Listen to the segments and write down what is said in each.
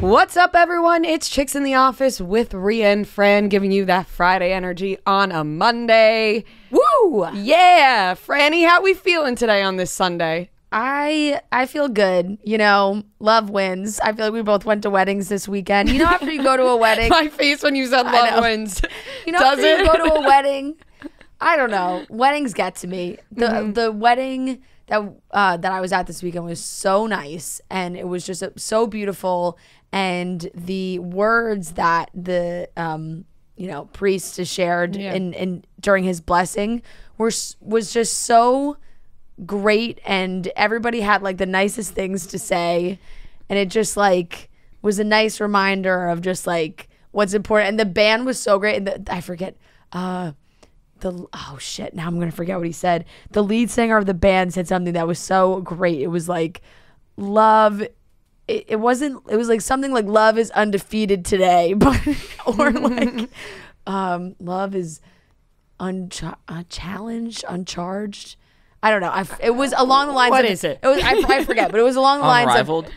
What's up, everyone? It's Chicks in the Office with Ria and Fran, giving you that Friday energy on a Monday. Woo! Yeah, Franny, how we feeling today on this Sunday? I feel good. You know, love wins. I feel like we both went to weddings this weekend. You know, after you go to a wedding, My face when you said love wins. You know, after you go to a wedding, I don't know. Weddings get to me. The wedding that I was at this weekend was so nice, and it was just so beautiful. And the words that the priest shared in during his blessing was just so great, and everybody had like the nicest things to say, and it just like was a nice reminder of just like what's important. And the band was so great, and I forget now I'm gonna forget what he said. The lead singer of the band said something that was so great. It was like love. It was like something like love is undefeated today, but or like love is unchallenged, uncharged. I don't know. It was along the lines. What is it? It was I forget, but it was along the lines Unrivaled? of.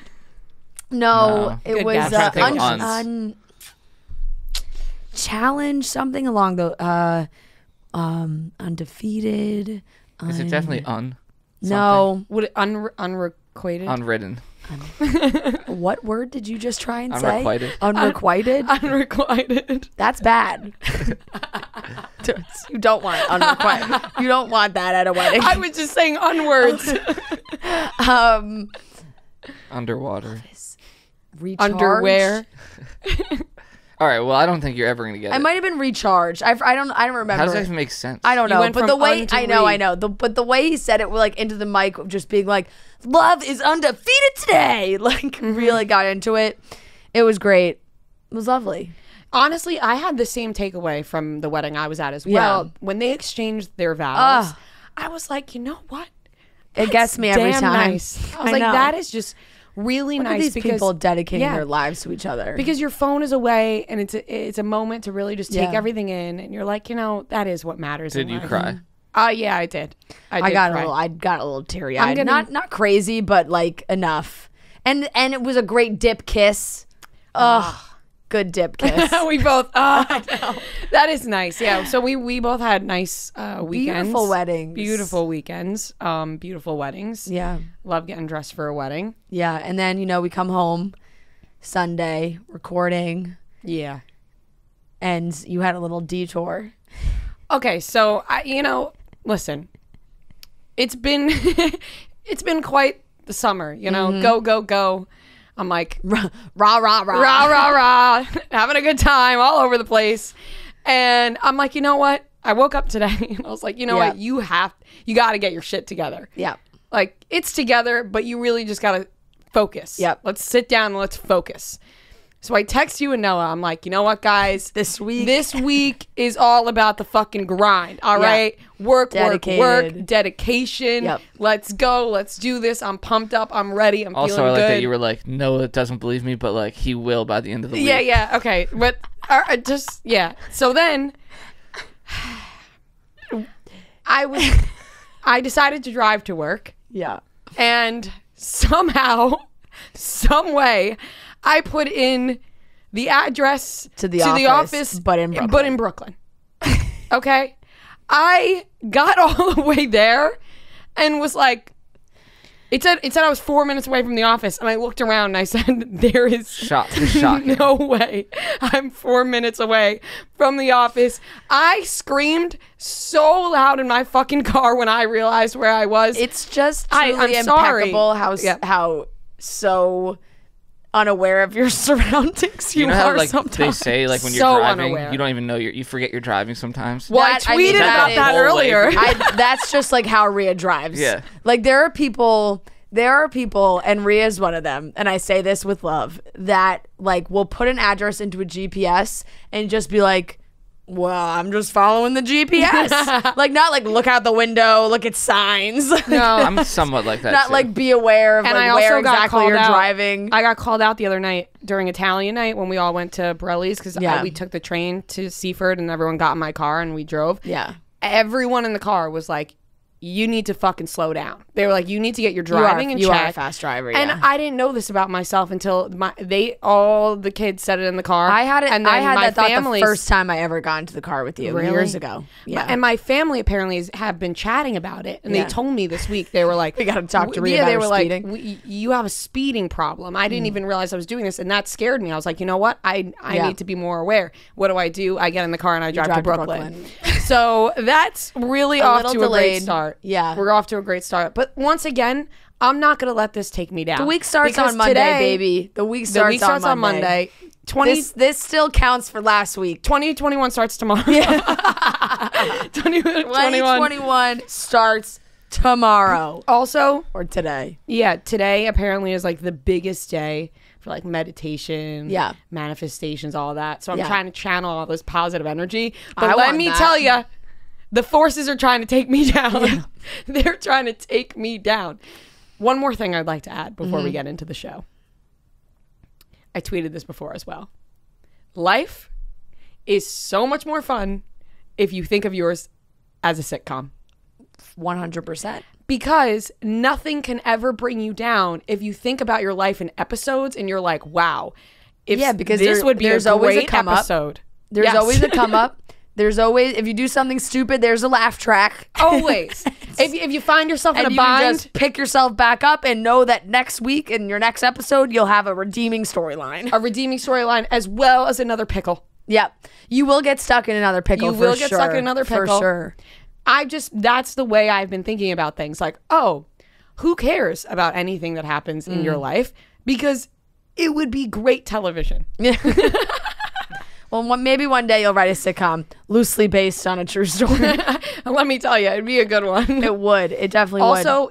No, it Good was guess. challenge, something along the undefeated. Is it definitely No. Would it unrequited? Unwritten. What word did you just try and Unrequited. say? Unrequited. Unrequited. That's bad. You don't want unrequited. You don't want that at a wedding. I was just saying unwords. Underwater. Recharged. Underwear. All right. Well, I don't think you're ever gonna get I it. might have been recharged. I don't remember. How does that even make sense? I don't You know. went But from the way un to I know. re. But the way he said it, like into the mic, just being like, "Love is undefeated today." Like really got into it. It was great. It was lovely. Honestly, I had the same takeaway from the wedding I was at as well. Yeah. When they exchanged their vows, I was like, you know what? It gets me every Damn time. nice. I was I like, know. that is just really Look at nice these because people dedicating yeah. their lives to each other. because your phone is away and it's a moment to really just take Yeah. everything in, and you're like, you know, that is what matters. Did in you life. cry? Yeah, I did. I got cry. I got a little teary eyed. gonna- Not crazy, but like enough. And it was a great dip kiss. Ugh. Good dip kiss. We both. That is nice. Yeah. So we both had nice weekends. Beautiful weddings. Beautiful weekends. Beautiful weddings. Yeah. Love getting dressed for a wedding. Yeah. And then, we come home Sunday recording, Yeah. and you had a little detour. Okay, so listen, it's been it's been quite the summer, go. I'm like Rah, rah, rah. rah rah rah, having a good time all over the place, and I'm like, you know what? I woke up today and I was like, you know Yeah. what? You got to get your shit together. Yeah. Like it's together, but you really just got to focus. Yep. Let's sit down and let's focus. So I text you and Noah. I'm like, you know what, guys? This week is all about the fucking grind. All Yeah. right, work, Dedicated. dedication. Yep. Let's go. Let's do this. I'm pumped up. I'm ready. I'm Also, feeling I like good. that you were like, Noah doesn't believe me, but like he will by the end of the week. Yeah. Okay, but So then, I decided to drive to work, Yeah. and somehow, some way, I put in the address To the office, but in Brooklyn. Okay, I got all the way there and was like, it said I was 4 minutes away from the office, and I looked around and I said, there is Shocking. no way I'm 4 minutes away from the office. I screamed so loud in my fucking car when I realized where I was. It's just I'm truly sorry. impeccable Yeah. how so unaware of your surroundings you You know how are like sometimes. they say like when you're So driving, unaware. you don't even know you forget you're driving sometimes. well, I That- I mean, tweeted that about is- that whole earlier. way. That's just like how Ria drives. Yeah. Like there are people, and Ria's one of them, and I say this with love, that like will put an address into a GPS and just be like, well, I'm just following the GPS. Like not like look out the window, look at signs. No. I'm somewhat like that. Not too. like be aware of And like, I also where got exactly called you're out. driving. I got called out the other night during Italian night when we all went to Borelli's because Yeah. we took the train to Seaford and everyone got in my car and we drove. Yeah. Everyone in the car was like, you need to fucking slow down. They were like, you need to get your driving in check. You are a fast driver, And I didn't know this about myself until all the kids said it in the car. I had it. And then I had my that thought the family's- first time I ever got into the car with you years ago. Yeah, And my family apparently have been chatting about it, and they told me this week, they were like, we got to talk to Rhea yeah, about they her were speeding. like, you have a speeding problem. I didn't even realize I was doing this, and that scared me. I was like, you know what? I need to be more aware. What do? I get in the car and I drive to Brooklyn. So that's really off to a great start. Yeah. We're off to a great start. But once again, I'm not going to let this take me down. The week starts Because on Monday, today, baby. The week starts on Monday. 20, This still counts for last week. 2021 starts tomorrow. 2021 starts tomorrow. Also, Or today. yeah, today apparently is like the biggest day for like meditation, manifestations, all that. So I'm trying to channel all this positive energy. But let me tell you, the forces are trying to take me down. Yeah. They're trying to take me down. One more thing I'd like to add before we get into the show. I tweeted this before as well. Life is so much more fun if you think of yours as a sitcom. 100%. Because nothing can ever bring you down if you think about your life in episodes and you're like, wow, because this would be there's a always great a come episode. Up. There's Yes. always a come up. There's always, if you do something stupid, there's a laugh track. Always. if you find yourself in And a you can bind, just pick yourself back up and know that next week in your next episode, you'll have a redeeming storyline. a redeeming storyline as well as another pickle. Yep. You will get stuck in another pickle. You will get stuck in another pickle. For sure. That's the way I've been thinking about things. Like, oh, who cares about anything that happens in your life? Because it would be great television. Well, maybe one day you'll write a sitcom loosely based on a true story. Let me tell you, it'd be a good one. It would. It definitely would. Also,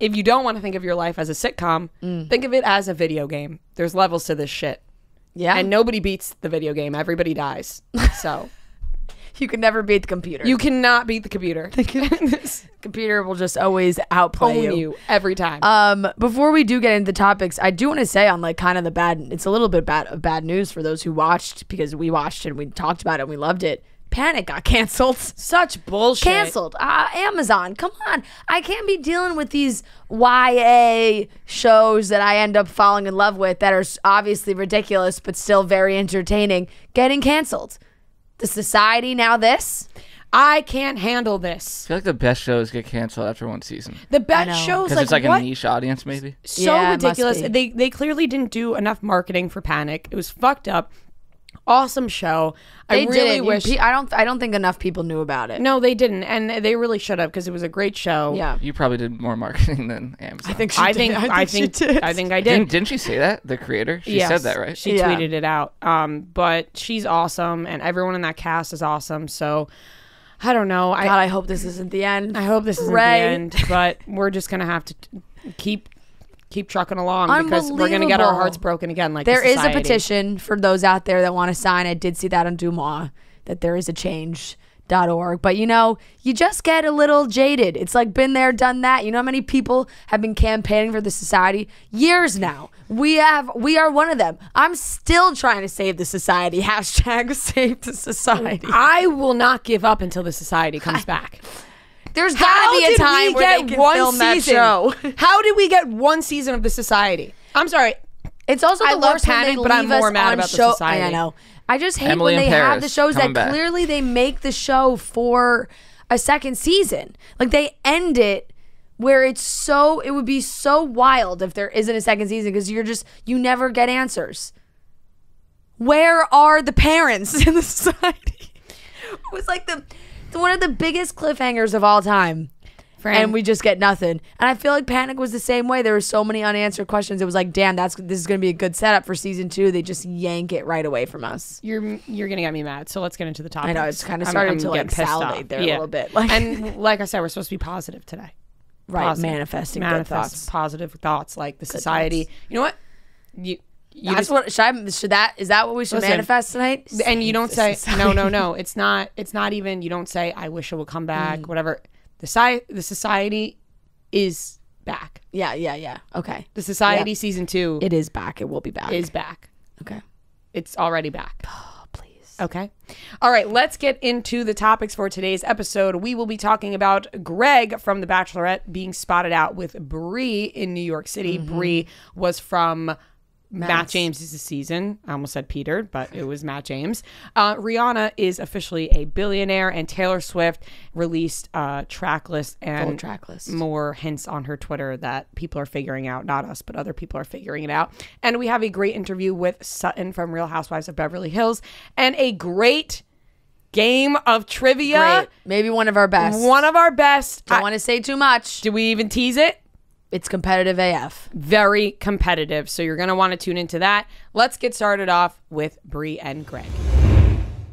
if you don't want to think of your life as a sitcom, think of it as a video game. There's levels to this shit. Yeah. And nobody beats the video game. Everybody dies. So you can never beat the computer. you cannot beat the computer. Computer will just always outplay Own you every time. Before we do get into the topics, I do want to say on like kind of the bad, it's a little bit bad news for those who watched, because we watched it and we talked about it and we loved it. Panic got canceled. Such bullshit. Canceled. Amazon, come on. I can't be dealing with these YA shows that I end up falling in love with that are obviously ridiculous but still very entertaining getting canceled. The Society, now this. I can't handle this. I feel like the best shows get canceled after one season. The best shows, Because like, it's like what? a niche audience, maybe. So Yeah, it must ridiculous. be. They clearly didn't do enough marketing for Panic. It was fucked up. Awesome show. They I really didn't. wish. I don't think enough people knew about it. No, they didn't, and they really should have, because it was a great show. Yeah. You probably did more marketing than Amazon. I think I think I did. Didn't she say that? The creator? She said that, right? She Yeah. tweeted it out. But she's awesome, and everyone in that cast is awesome. So I don't know. God, I hope this isn't the end. I hope this isn't the Ray. end, but we're just gonna have to keep trucking along, because we're gonna get our hearts broken again. Like There the is a society. petition for those out there that want to sign. I did see that on Dumois, that there is a change.org. But you just get a little jaded. It's like been there, done that. You know how many people have been campaigning for the Society? Years now. We are one of them. I'm still trying to save the Society. Hashtag save the Society. I will not give up until the society comes back. There's gotta be a time where they can film that show. How did we get one season of the society? I'm sorry. It's also I the love worst when Panic, they but I'm leave us more mad on about the show. Society. I know. I just hate Emily when in they have Paris, the shows that coming back. clearly they make the show for a second season. Like they end it where it would be so wild if there isn't a second season, because you never get answers. Where are the parents in the Society? It was like one of the biggest cliffhangers of all time. And we just get nothing. And I feel like Panic was the same way. There were so many unanswered questions. It was like, damn, this is going to be a good setup for season 2. They just yank it right away from us. You're gonna get me mad. So let's get into the topic. I know, it's kind of starting to like salivate there a little bit. Like, And like I said, we're supposed to be positive today. right, Positive. manifesting good thoughts. positive thoughts, like the society. thoughts. You know what? You That's just, what is that what we should Listen, manifest tonight? and you don't The say society. no. It's not even. You don't say I wish it would come back. Whatever. The society is back. Yeah. Okay. The society Yep. season 2 It is back. It will be back. is back. Okay. It's already back. Oh, please. Okay. All right, let's get into the topics for today's episode. We will be talking about Greg from The Bachelorette being spotted out with Brie in New York City. Brie was from Matt James' season. I almost said Peter, but it was Matt James. Rihanna is officially a billionaire, and Taylor Swift released a track list and full track list. More hints on her Twitter that people are figuring out. Not us, but other people are figuring it out. And we have a great interview with Sutton from Real Housewives of Beverly Hills, and a great game of trivia. Great. Maybe one of our best. One of our best. Don't want to say too much. Do we even tease it? It's competitive AF. Very competitive. So you're going to want to tune into that. Let's get started off with Brie and Greg.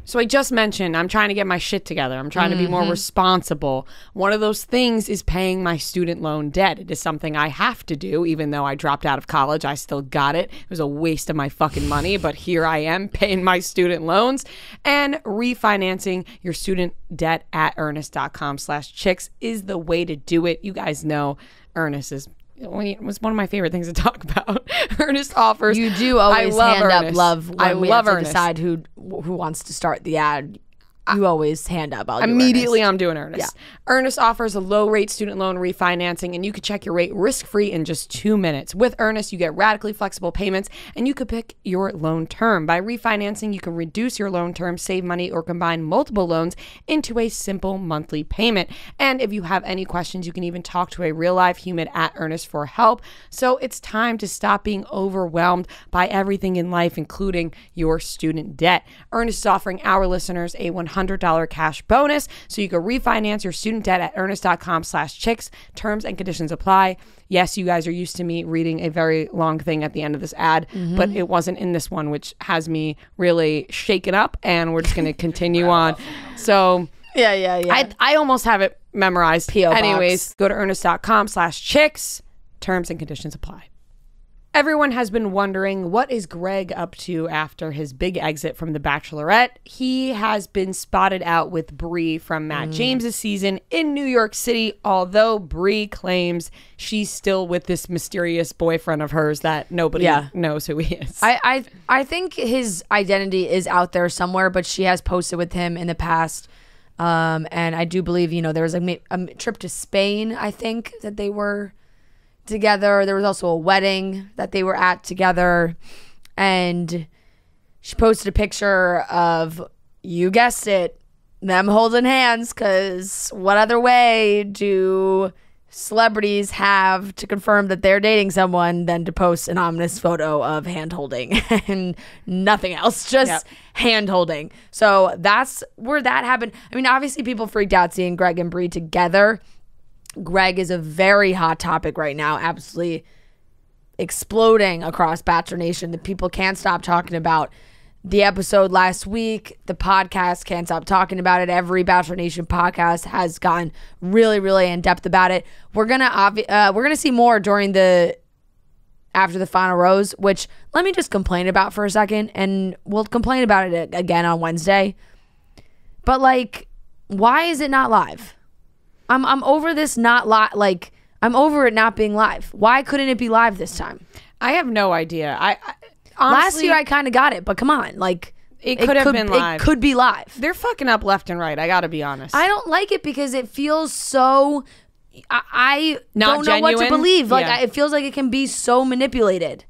So I just mentioned I'm trying to get my shit together. I'm trying to be more responsible. One of those things is paying my student loan debt. It is something I have to do. Even though I dropped out of college, I still got it. It was a waste of my fucking money, but here I am paying my student loans and refinancing your student debt at earnest.com/chicks is the way to do it. You guys know Earnest was one of my favorite things to talk about. Earnest offers. You do always hand Earnest. up love when I we love have to Earnest. decide who wants to start the ad. You always hand up. I'll do Immediately, Earnest. I'm doing Earnest. Yeah. Earnest offers a low-rate student loan refinancing, and you could check your rate risk-free in just 2 minutes. With Earnest, you get radically flexible payments, and you could pick your loan term. By refinancing, you can reduce your loan term, save money, or combine multiple loans into a simple monthly payment. And if you have any questions, you can even talk to a real-life human at Earnest for help. So it's time to stop being overwhelmed by everything in life, including your student debt. Earnest is offering our listeners a $100 cash bonus, so you can refinance your student debt at earnest.com/chicks. Terms and conditions apply. Yes, you guys are used to me reading a very long thing at the end of this ad, but it wasn't in this one, which has me really shaken up, and we're just going to continue on. So Yeah. I almost have it memorized. P.O. box. Anyways, go to earnest.com/chicks. Terms and conditions apply. Everyone has been wondering, what is Greg up to after his big exit from The Bachelorette? He has been spotted out with Brie from Matt James' season in New York City, although Brie claims she's still with this mysterious boyfriend of hers that nobody knows who he is. I think his identity is out there somewhere, but she has posted with him in the past. And I do believe, there was a trip to Spain, I think, that they were together. There was also a wedding that they were at together, and she posted a picture of, you guessed it, them holding hands, because what other way do celebrities have to confirm that they're dating someone than to post an ominous photo of hand holding and nothing else, just hand holding. So that's where that happened. I mean, obviously people freaked out seeing Greg and Brie together. Greg is a very hot topic right now, absolutely exploding across Bachelor Nation. The people can't stop talking about the episode last week. The podcast can't stop talking about it. Every Bachelor Nation podcast has gone really, really in depth about it. We're gonna see more after the final rose, which let me just complain about for a second, and we'll complain about it again on Wednesday. But why is it not live? I'm over this not live. I'm over it not being live. Why couldn't it be live this time? I have no idea. I honestly, last year I kind of got it, but come on, it could have been live. It could be live. They're fucking up left and right. I got to be honest. I don't like it because it feels so. I not don't know what to genuine? believe. It feels like it can be so manipulated.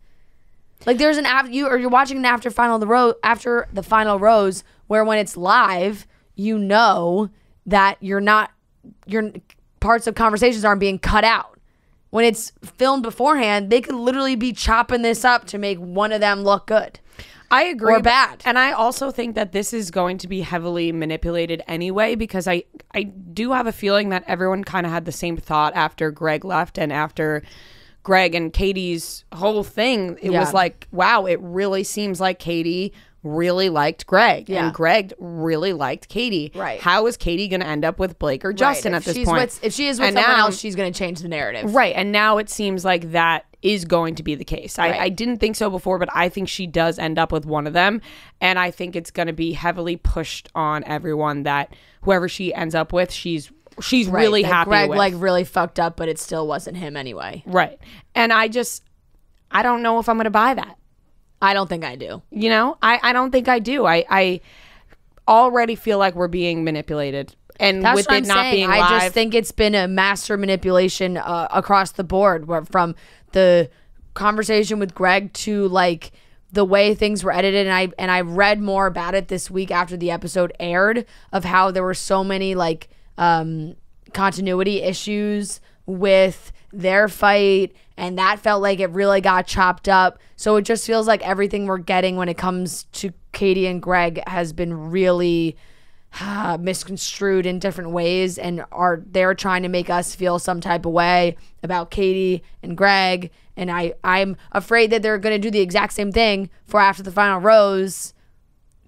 There's you're watching an after the final rose where when it's live, that your parts of conversations aren't being cut out. When it's filmed beforehand, they could literally be chopping this up to make one of them look good. I agree. Or bad. And I also think that this is going to be heavily manipulated anyway, because I do have a feeling that everyone kind of had the same thought after Greg left and after Greg and Katie's whole thing. It was wow, it really seems like Katie really liked Greg and Greg really liked Katie. Right. How is Katie going to end up with Blake or Justin at this point? If she is with someone else, she's going to change the narrative. Right. And now it seems like that is going to be the case. Right. I didn't think so before, but I think she does end up with one of them. And I think it's going to be heavily pushed on everyone that whoever she ends up with, she's really happy Greg with. really fucked up, but it still wasn't him anyway. Right. And I don't know if I'm going to buy that. I don't think I do. I don't think I do. already feel like we're being manipulated. And that's with what it I'm not saying. being live, I just think it's been a master manipulation across the board, from the conversation with Greg to like the way things were edited. And I read more about it this week after the episode aired, of how there were so many like continuity issues with their fight, and that felt like it really got chopped up. So it just feels like everything we're getting when it comes to Katie and Greg has been really misconstrued in different ways, and they're trying to make us feel some type of way about Katie and Greg. And I'm afraid that they're going to do the exact same thing for After the Final Rose,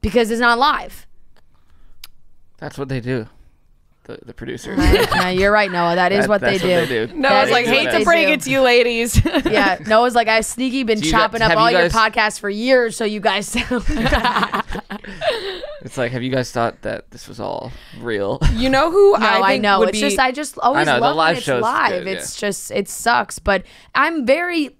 because it's not live. That's what they do. The producers. You're right, Noah. That's what they do. Noah's like, hate to break it to you ladies. Yeah, Noah's like, I've sneaky been chopping up all your podcasts for years, so you guys It's like, have you guys thought that this was all real? You know who I know. It's just, I just always love when it's live. Good, it's just, it sucks. But I'm very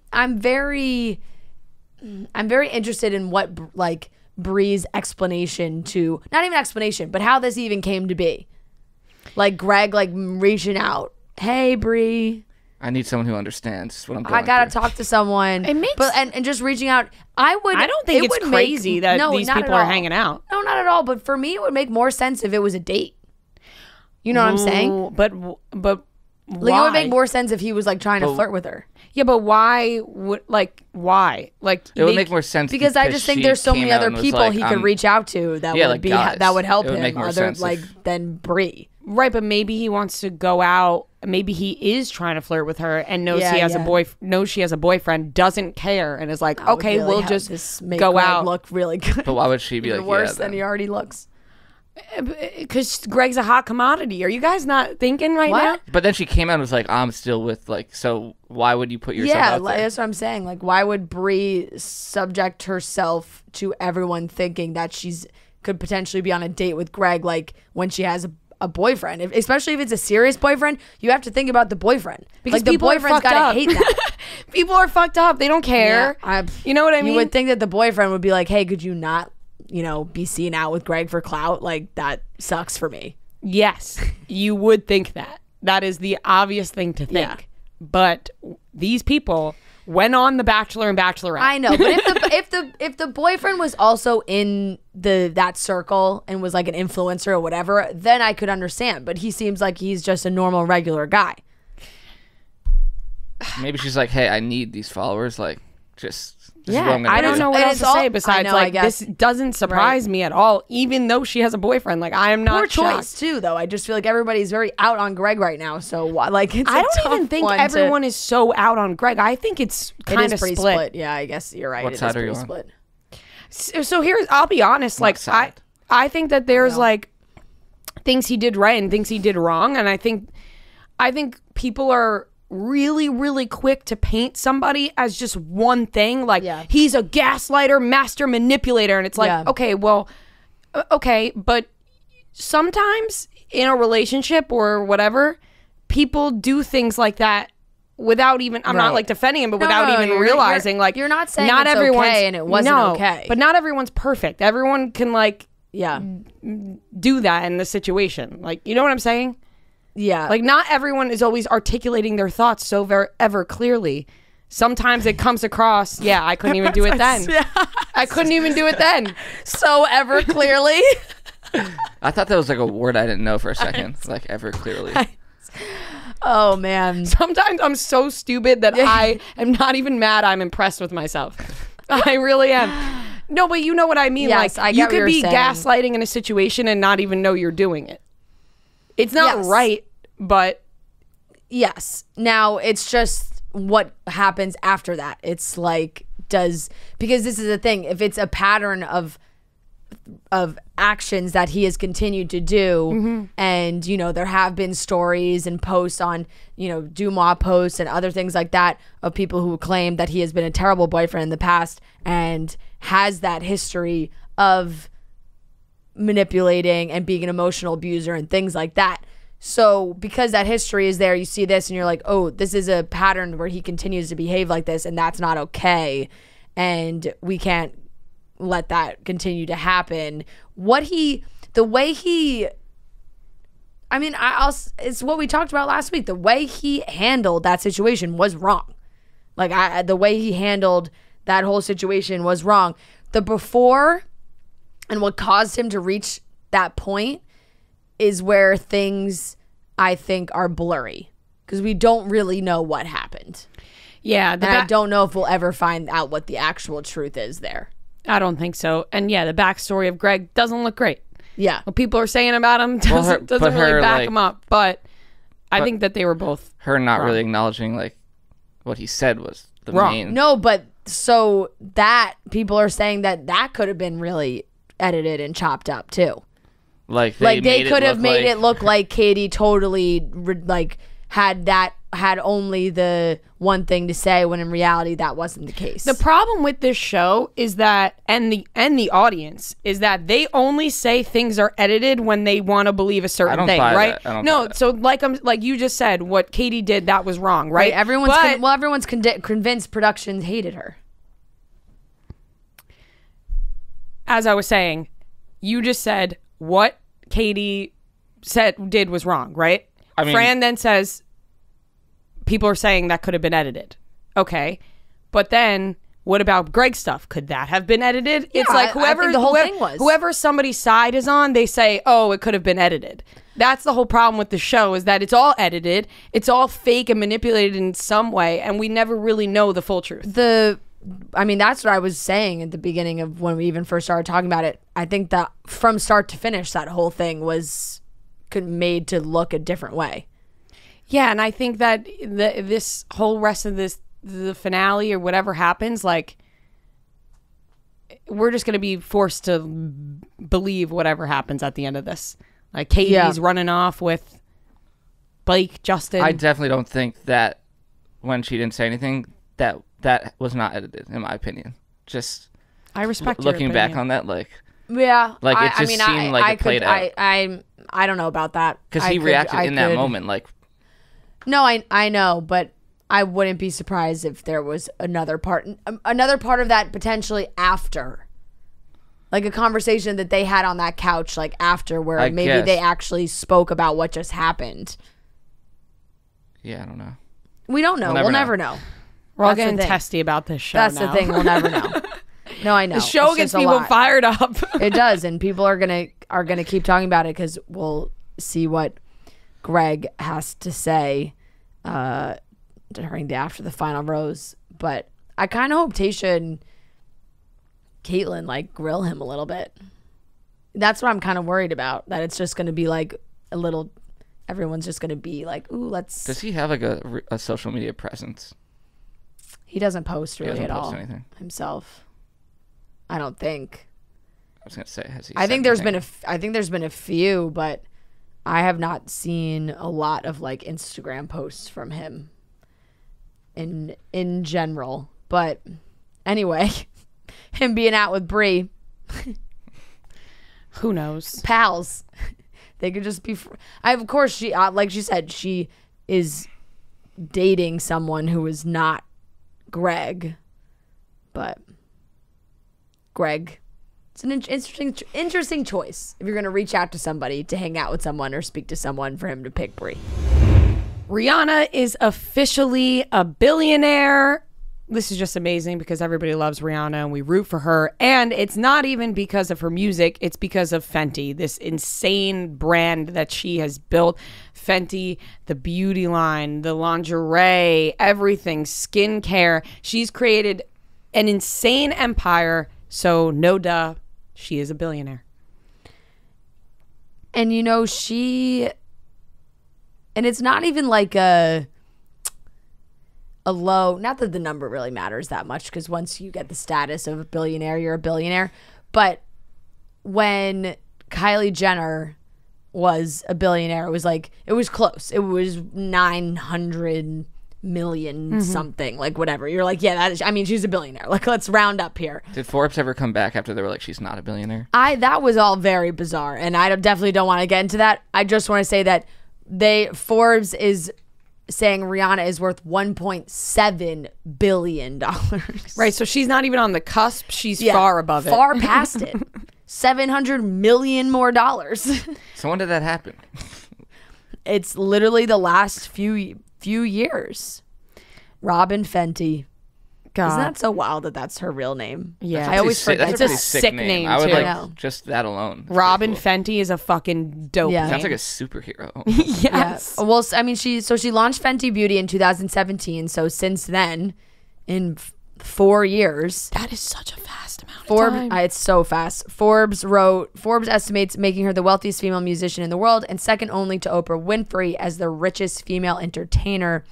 interested in what like Brie's explanation to, not even explanation, but how this even came to be. Like Greg like reaching out, hey Brie, I need someone who understands what I'm going I gotta through. Talk to someone. It makes, and just reaching out. I don't think it's crazy that these people are hanging out. No, not at all. But for me, it would make more sense if it was a date. You know what I'm saying? But why? Like, it would make more sense if he was like trying to flirt with her. Yeah, but why would why? Like, it would make more sense because I just think there's so many other people like, he could reach out to that would be that would help him other than Brie. Right, but maybe he wants to go out. Maybe he is trying to flirt with her and knows he has knows she has a boyfriend, doesn't care, and is like, okay, really we'll just go out. Look really good. But why would she be like worse than he already looks? Because Greg's a hot commodity. Are you guys not thinking now? But then she came out and was like, I'm still with like. So why would you put yourself out there? That's what I'm saying. Like, why would Brie subject herself to everyone thinking that she's could potentially be on a date with Greg? Like when she has a boyfriend, especially if it's a serious boyfriend, you have to think about the boyfriend, because the boyfriend's gotta hate that. People are fucked up. They don't care. Yeah, you know what I mean? You would think that the boyfriend would be like, hey, could you not, be seen out with Greg for clout? Like, that sucks for me. Yes, you would think that. That is the obvious thing to think. Yeah. But these people went on The Bachelor and Bachelorette. I know, but if the boyfriend was also in that circle and was like an influencer or whatever, then I could understand. But he seems like he's just a normal, regular guy. Maybe she's like, hey, I need these followers. Like, just I don't know what else to say besides this doesn't surprise me at all, even though she has a boyfriend. Like, I am not poor choice too, though. I just feel like everybody's very out on Greg right now. So like, I don't even think everyone is so out on Greg. I think it's kind of pretty split. Yeah, I guess you're right. What side are you on? Split. So here's, I'll be honest. Like, I think that there's like things he did right and things he did wrong, and I think people are really, really quick to paint somebody as just one thing. Like, he's a gaslighter, master manipulator. And it's like, okay, but sometimes in a relationship or whatever, people do things like that without even, I'm not like defending him, but without even realizing, like, you're not saying not everyone's okay and it wasn't okay. But not everyone's perfect. Everyone can like, do that in the situation. Like, you know what I'm saying? Yeah. Like, not everyone is always articulating their thoughts so ever clearly. Sometimes it comes across, I couldn't even do it then. I couldn't even do it then. So ever clearly. I thought that was like a word I didn't know for a second. Like, ever clearly. Oh, man. Sometimes I'm so stupid that I am not even mad. I'm impressed with myself. I really am. No, but you know what I mean. Yes, like, you could be gaslighting in a situation and not even know you're doing it. It's not right, but yes. Now it's just what happens after that. It's like, because this is the thing, if it's a pattern of actions that he has continued to do, and there have been stories and posts on Dumois posts and other things like that of people who claim that he has been a terrible boyfriend in the past and has that history of manipulating and being an emotional abuser and things like that. So because that history is there, you see this and you're like, oh, this is a pattern where he continues to behave like this, and that's not okay, and we can't let that continue to happen. The way he, I mean, it's what we talked about last week. The way he handled that situation was wrong. Like, the way he handled that whole situation was wrong. The before and what caused him to reach that point is where things, I think, are blurry. Because we don't really know what happened. Yeah. And I don't know if we'll ever find out what the actual truth is there. I don't think so. And yeah, the backstory of Greg doesn't look great. Yeah. What people are saying about him doesn't really back him up. But I think that they were both her not wrong. really acknowledging like what he said was the wrong. main. No, but so that people are saying that could have been really edited and chopped up too. Like they could have made it look like Katie totally like had only the one thing to say, when in reality that wasn't the case. The problem with this show is that, and the audience, is that they only say things are edited when they want to believe a certain thing, right? No, so like you just said, what Katie did, that was wrong, right? Everyone's convinced production hated her. As I was saying, you just said what Katie did was wrong, right? I mean, Fran then says people are saying that could have been edited. Okay. But then what about Greg's stuff? Could that have been edited? Yeah, it's like whoever somebody's side is on, they say, oh, it could have been edited. That's the whole problem with the show, is that it's all edited. It's all fake and manipulated in some way, and we never really know the full truth. I mean, that's what I was saying at the beginning of when we even first started talking about it. I think that from start to finish, that whole thing was made to look a different way. Yeah, and I think that this whole rest of the finale or whatever happens, like, we're just going to be forced to believe whatever happens at the end of this. Like, Katie's running off with Blake, Justin. I definitely don't think that when she didn't say anything, that was not edited, in my opinion. Just I respect looking back on that, like, yeah, like it just seemed like it played out. I don't know about that, because he reacted in that moment, like. No, I know, but I wouldn't be surprised if there was another part of that potentially after, like a conversation that they had on that couch, like after, where maybe they actually spoke about what just happened. Yeah, I don't know. We don't know. We'll never know. We're all getting testy about this show. That's the thing. We'll never know. No, I know. The show gets people fired up. It does, and people are gonna keep talking about it because we'll see what Greg has to say during after the final rose. But I kind of hope Tayshia and Caitlyn like grill him a little bit. That's what I'm kind of worried about. That it's just gonna be like a little. Everyone's just gonna be like, "Ooh, let's." Does he have like a social media presence? He doesn't post really at all anything himself. I don't think. I was gonna say, has he? I think there's been a few, but I have not seen a lot of like Instagram posts from him in general. But anyway, him being out with Brie, who knows? Pals. They could just be. Of course, she like she said, she is dating someone who is not Greg, but Greg, it's an interesting choice if you're going to reach out to somebody to hang out with someone or speak to someone, for him to pick Brie. Rihanna is officially a billionaire. This is just amazing because everybody loves Rihanna and we root for her. And it's not even because of her music. It's because of Fenty, this insane brand that she has built. Fenty, the beauty line, the lingerie, everything, skincare. She's created an insane empire. So no duh, she is a billionaire. And you know, and it's not even like a low, not that the number really matters that much, because once you get the status of a billionaire, you're a billionaire. But when Kylie Jenner was a billionaire, it was close. It was 900 million something, like whatever. You're like, yeah, she's a billionaire. Like, let's round up here. Did Forbes ever come back after they were like, she's not a billionaire? That was all very bizarre, and I definitely don't want to get into that. I just want to say that Forbes is saying Rihanna is worth $1.7 billion. Right, so she's not even on the cusp. She's far above it. Far past it. $700 million more. So when did that happen? It's literally the last few years. Robin Fenty. God. Isn't that so wild that that's her real name? Yeah. I always forget. It's a sick name I would too. like just that alone. Robin Fenty is a fucking dope name. Sounds like a superhero. Yes. Yeah. Well, I mean, she launched Fenty Beauty in 2017. So since then, in 4 years. That is such a fast amount of time. It's so fast. Forbes estimates making her the wealthiest female musician in the world and second only to Oprah Winfrey as the richest female entertainer.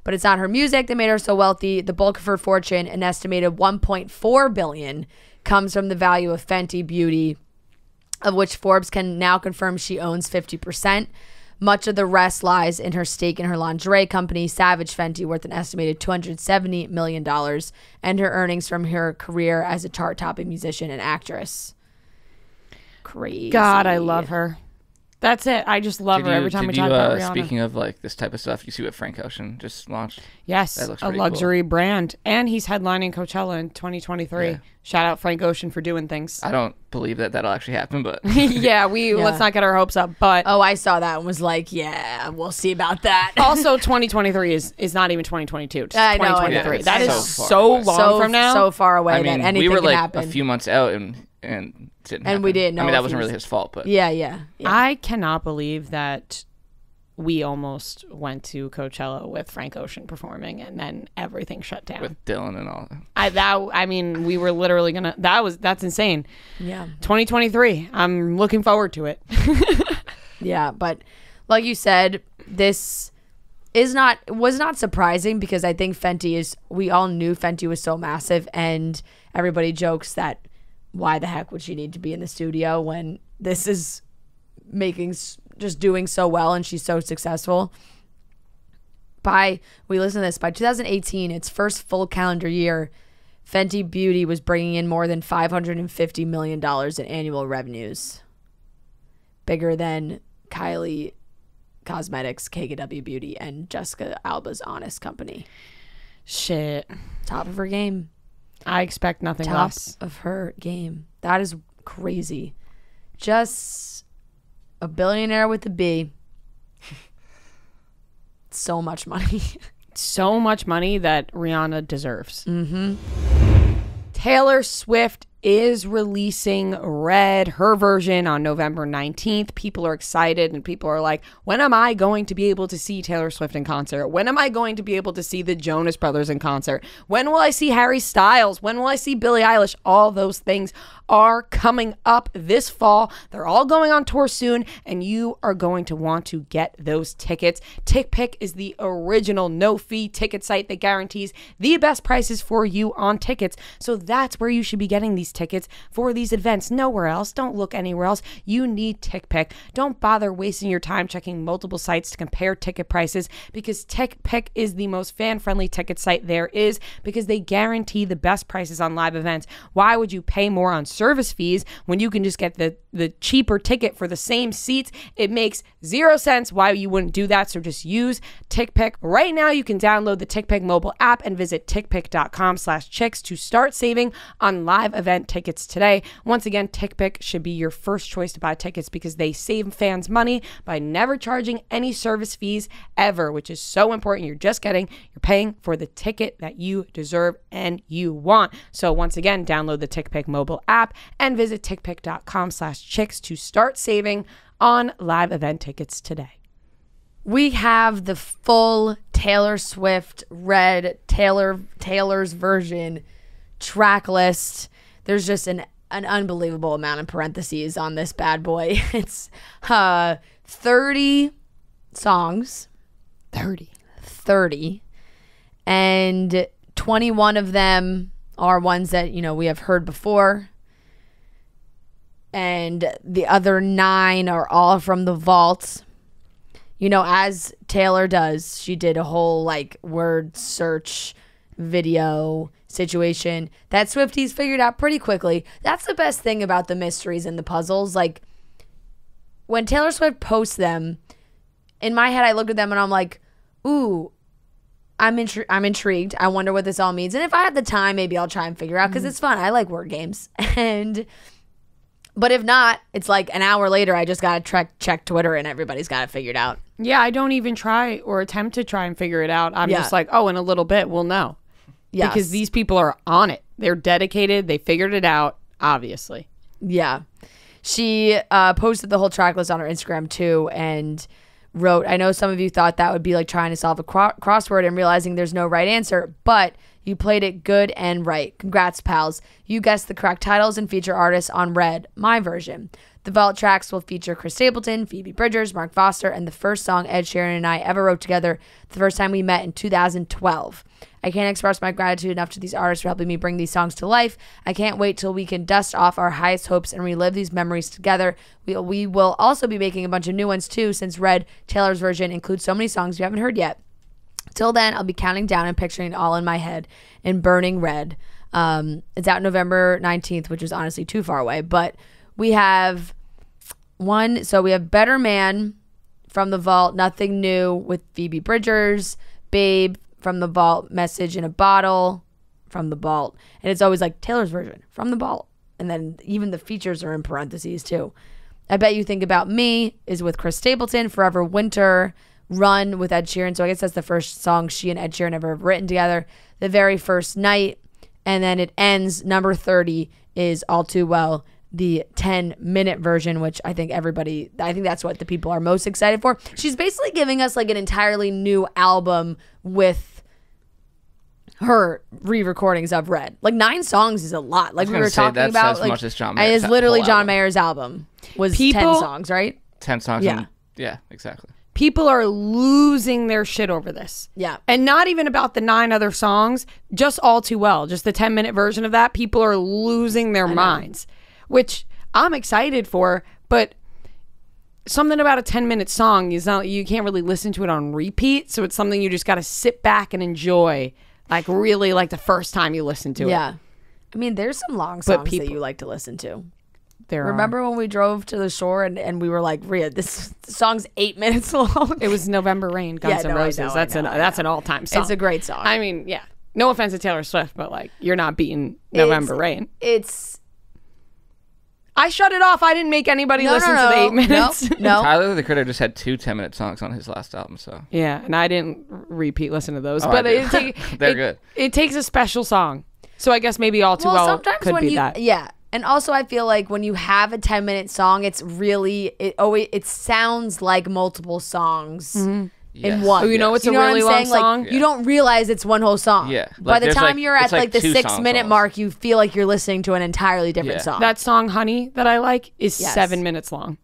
But it's not her music that made her so wealthy. The bulk of her fortune, an estimated $1.4 billion, comes from the value of Fenty Beauty, of which Forbes can now confirm she owns 50%. Much of the rest lies in her stake in her lingerie company, Savage Fenty, worth an estimated $270 million, and her earnings from her career as a chart-topping musician and actress. Crazy. God, I love her. That's it. I just love her every time we talk about Rihanna. Speaking of like this type of stuff, you see what Frank Ocean just launched? Yes, a luxury brand. And he's headlining Coachella in 2023. Yeah. Shout out Frank Ocean for doing things. I don't believe that that'll actually happen, but... Let's not get our hopes up, but... Oh, I saw that and was like, yeah, we'll see about that. Also, 2023 is not even 2022. It's 2023. That is so long from now. So far away that anything can happen. We were like a few months out and didn't happen. We didn't know. I mean, that wasn't really his fault, but... Yeah. I cannot believe that we almost went to Coachella with Frank Ocean performing and then everything shut down. With Dylan and all that. We were literally gonna... That's insane. Yeah. 2023. I'm looking forward to it. Yeah, but like you said, this was not surprising because I think we all knew Fenty was so massive, and everybody jokes that why the heck would she need to be in the studio when this is just doing so well and she's so successful. By 2018, its first full calendar year, Fenty Beauty was bringing in more than $550 million in annual revenues. Bigger than Kylie Cosmetics, KKW Beauty, and Jessica Alba's Honest Company. Shit. Top of her game. I expect nothing less. Top of her game. That is crazy. Just a billionaire with a B. So much money. So much money that Rihanna deserves. Mm-hmm. Taylor Swift is releasing Red, her version, on November 19th. People are excited and people are like, when am I going to be able to see Taylor Swift in concert? When am I going to be able to see the Jonas Brothers in concert? When will I see Harry Styles? When will I see Billie Eilish? All those things are coming up this fall. They're all going on tour soon, and you are going to want to get those tickets. TickPick is the original no-fee ticket site that guarantees the best prices for you on tickets. So that's where you should be getting these tickets for these events. Nowhere else. Don't look anywhere else. You need TickPick. Don't bother wasting your time checking multiple sites to compare ticket prices, because TickPick is the most fan-friendly ticket site there is, because they guarantee the best prices on live events. Why would you pay more on service fees when you can just get the cheaper ticket for the same seats? It makes zero sense why you wouldn't do that. So just use TickPick. Right now, you can download the TickPick mobile app and visit tickpick.com/chicks to start saving on live event tickets today. Once again, TickPick should be your first choice to buy tickets because they save fans money by never charging any service fees ever, which is so important. You're paying for the ticket that you deserve and you want. So once again, download the TickPick mobile app and visit tickpick.com/chicks to start saving on live event tickets today. We have the full Taylor Swift Red Taylor's version track list. There's just an unbelievable amount of parentheses on this bad boy. It's 30 songs. 30. And 21 of them are ones that, we have heard before. And the other 9 are all from the vault. As Taylor does, she did a whole word search video situation that Swifties figured out pretty quickly. That's the best thing about the mysteries and the puzzles. When Taylor Swift posts them, in my head I look at them and I'm like, ooh, I'm intrigued. I wonder what this all means. And if I have the time, maybe I'll try and figure out, because it's fun. I like word games. And But if not, it's like an hour later, I just got to check Twitter and everybody's got it figured out. Yeah, I don't even try or attempt to try and figure it out. I'm just like, oh, in a little bit, we'll know. Yeah. Because these people are on it. They're dedicated. They figured it out, obviously. Yeah. She posted the whole track list on her Instagram too and wrote, I know some of you thought that would be like trying to solve a crossword and realizing there's no right answer, but you played it good and right. Congrats, pals. You guessed the correct titles and feature artists on Red, my version. The vault tracks will feature Chris Stapleton, Phoebe Bridgers, Mark Foster, and the first song Ed Sheeran and I ever wrote together the first time we met in 2012. I can't express my gratitude enough to these artists for helping me bring these songs to life. I can't wait till we can dust off our highest hopes and relive these memories together. We will also be making a bunch of new ones too, since Red, Taylor's version, includes so many songs you haven't heard yet. Till then, I'll be counting down and picturing it all in my head and burning red. It's out November 19th, which is honestly too far away. But we have one. So we have Better Man from the Vault, Nothing New with Phoebe Bridgers, Babe from the Vault, Message in a Bottle from the Vault. And it's always like Taylor's version from the Vault. And then even the features are in parentheses too. I Bet You Think About Me is with Chris Stapleton, Forever Winter, Run with Ed Sheeran. So I guess that's the first song she and Ed Sheeran ever have written together. The Very First Night. And then it ends, number 30 is All Too Well, the 10-minute version, which I think that's what the people are most excited for. She's basically giving us like an entirely new album with her re-recordings of Red. Like 9 songs is a lot. Like we were talking about, like, much as John Mayer's, it's literally John Mayer's album was 10 songs, right? 10 songs. Yeah. Yeah, exactly. People are losing their shit over this. Yeah. And not even about the 9 other songs, just All Too Well, just the 10-minute version of that. People are losing their minds, which I'm excited for, but something about a 10-minute song is not, you can't really listen to it on repeat, so it's something you just got to sit back and enjoy, like really like the first time you listen to it. Yeah. I mean, there's some long songs that you like to listen to. Remember when we drove to the shore and we were like, Ria, this song's 8 minutes long? It was November Rain, Guns N' Roses. That's an all-time song. It's a great song. I mean, yeah. No offense to Taylor Swift, but like, you're not beating November Rain. I shut it off. I didn't make anybody listen to the 8 minutes. No. Tyler, the Creator, just had 2 10-minute songs on his last album, so. Yeah, and I didn't repeat listen to those. But they're good. It takes a special song. So I guess maybe All Too Well could be that. Yeah. And also I feel like when you have a 10-minute song, it's really, it sounds like multiple songs in one. Oh, you know what's a really long song? Like, you don't realize it's one whole song. Yeah. By the time you're at like the 6-minute mark, you feel like you're listening to an entirely different song. That song, Honey, that I like is 7 minutes long.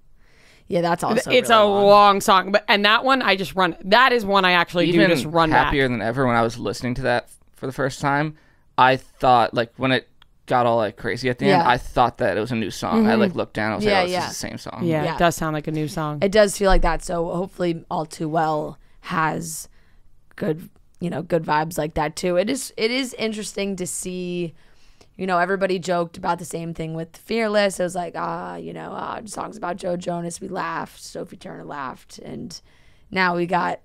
Yeah, that's also it's really a long song. And that one, I just run. That is one I actually do just run back. Happier Than Ever, when I was listening to that for the first time, I thought, like, when it got all like crazy at the end, I thought that it was a new song. I like looked down, I was like, oh, this is the same song. Yeah, it does sound like a new song. It does feel like that. So hopefully All Too Well has good vibes like that too. It is interesting to see, everybody joked about the same thing with Fearless. It was like, songs about Joe Jonas, we laughed, Sophie Turner laughed, and now we got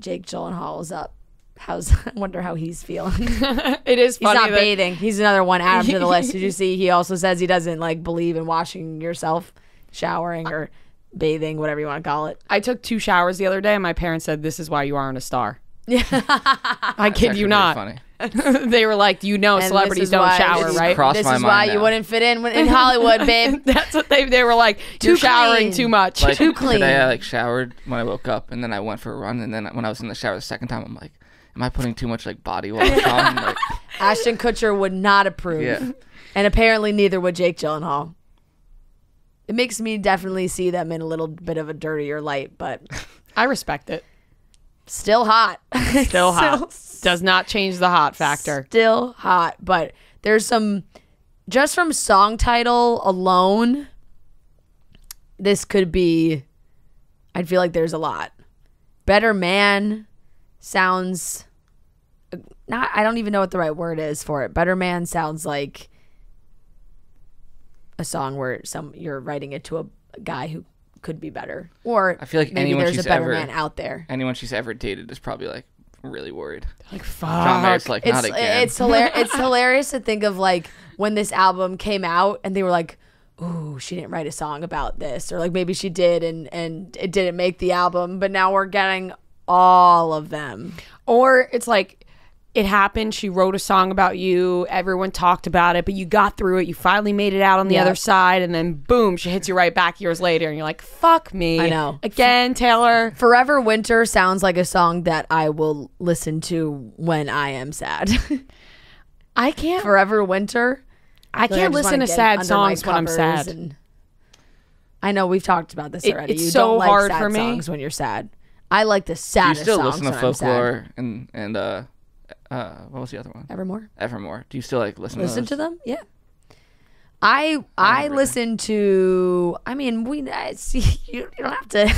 Jake Gyllenhaal is up. I wonder how he's feeling. It is funny. He's not bathing. He's another one added to the list. Did you see? He also says he doesn't like believe in washing yourself, showering, or bathing, whatever you want to call it. I took 2 showers the other day, and my parents said, "This is why you aren't a star." Yeah, I kid you not. Funny. They were like, celebrities don't shower, right? This is why you wouldn't fit in Hollywood, babe. That's what they were like. You're showering too much. Like, too clean. Today I like showered when I woke up, and then I went for a run, and then when I was in the shower the second time, I'm like, am I putting too much like body wash on? Like, Ashton Kutcher would not approve. Yeah. And apparently neither would Jake Gyllenhaal. It makes me definitely see them in a little bit of a dirtier light, but I respect it. Still hot. Still hot. Does not change the hot factor. Still hot, but there's some, just from song title alone, this could be, I feel like there's a lot. Better Man sounds, I don't even know what the right word is for it. Better Man sounds like a song where you're writing it to a guy who could be better, or I feel like maybe there's a better man out there. Anyone she's ever dated is probably like really worried. Like, fuck. John Mayer's like, not again. It's hilarious to think of like when this album came out and they were like, ooh, she didn't write a song about this, or like maybe she did and it didn't make the album, but now we're getting all of them. Or it's like, it happened, she wrote a song about you, everyone talked about it, but you got through it, you finally made it out on the other side, and then boom, she hits you right back years later, and you're like, fuck me. I know. Again, Taylor. Forever Winter sounds like a song that I will listen to when I am sad. I can't. Forever Winter. I can't listen to sad songs when I'm sad. I know, we've talked about this already. It's so don't like hard sad for me. songs when you're sad. I like the saddest songs. Do you still listen to when I'm Folklore sad. and what was the other one? Evermore. Do you still like listen to them? Yeah. I listen to. I mean, you don't have to.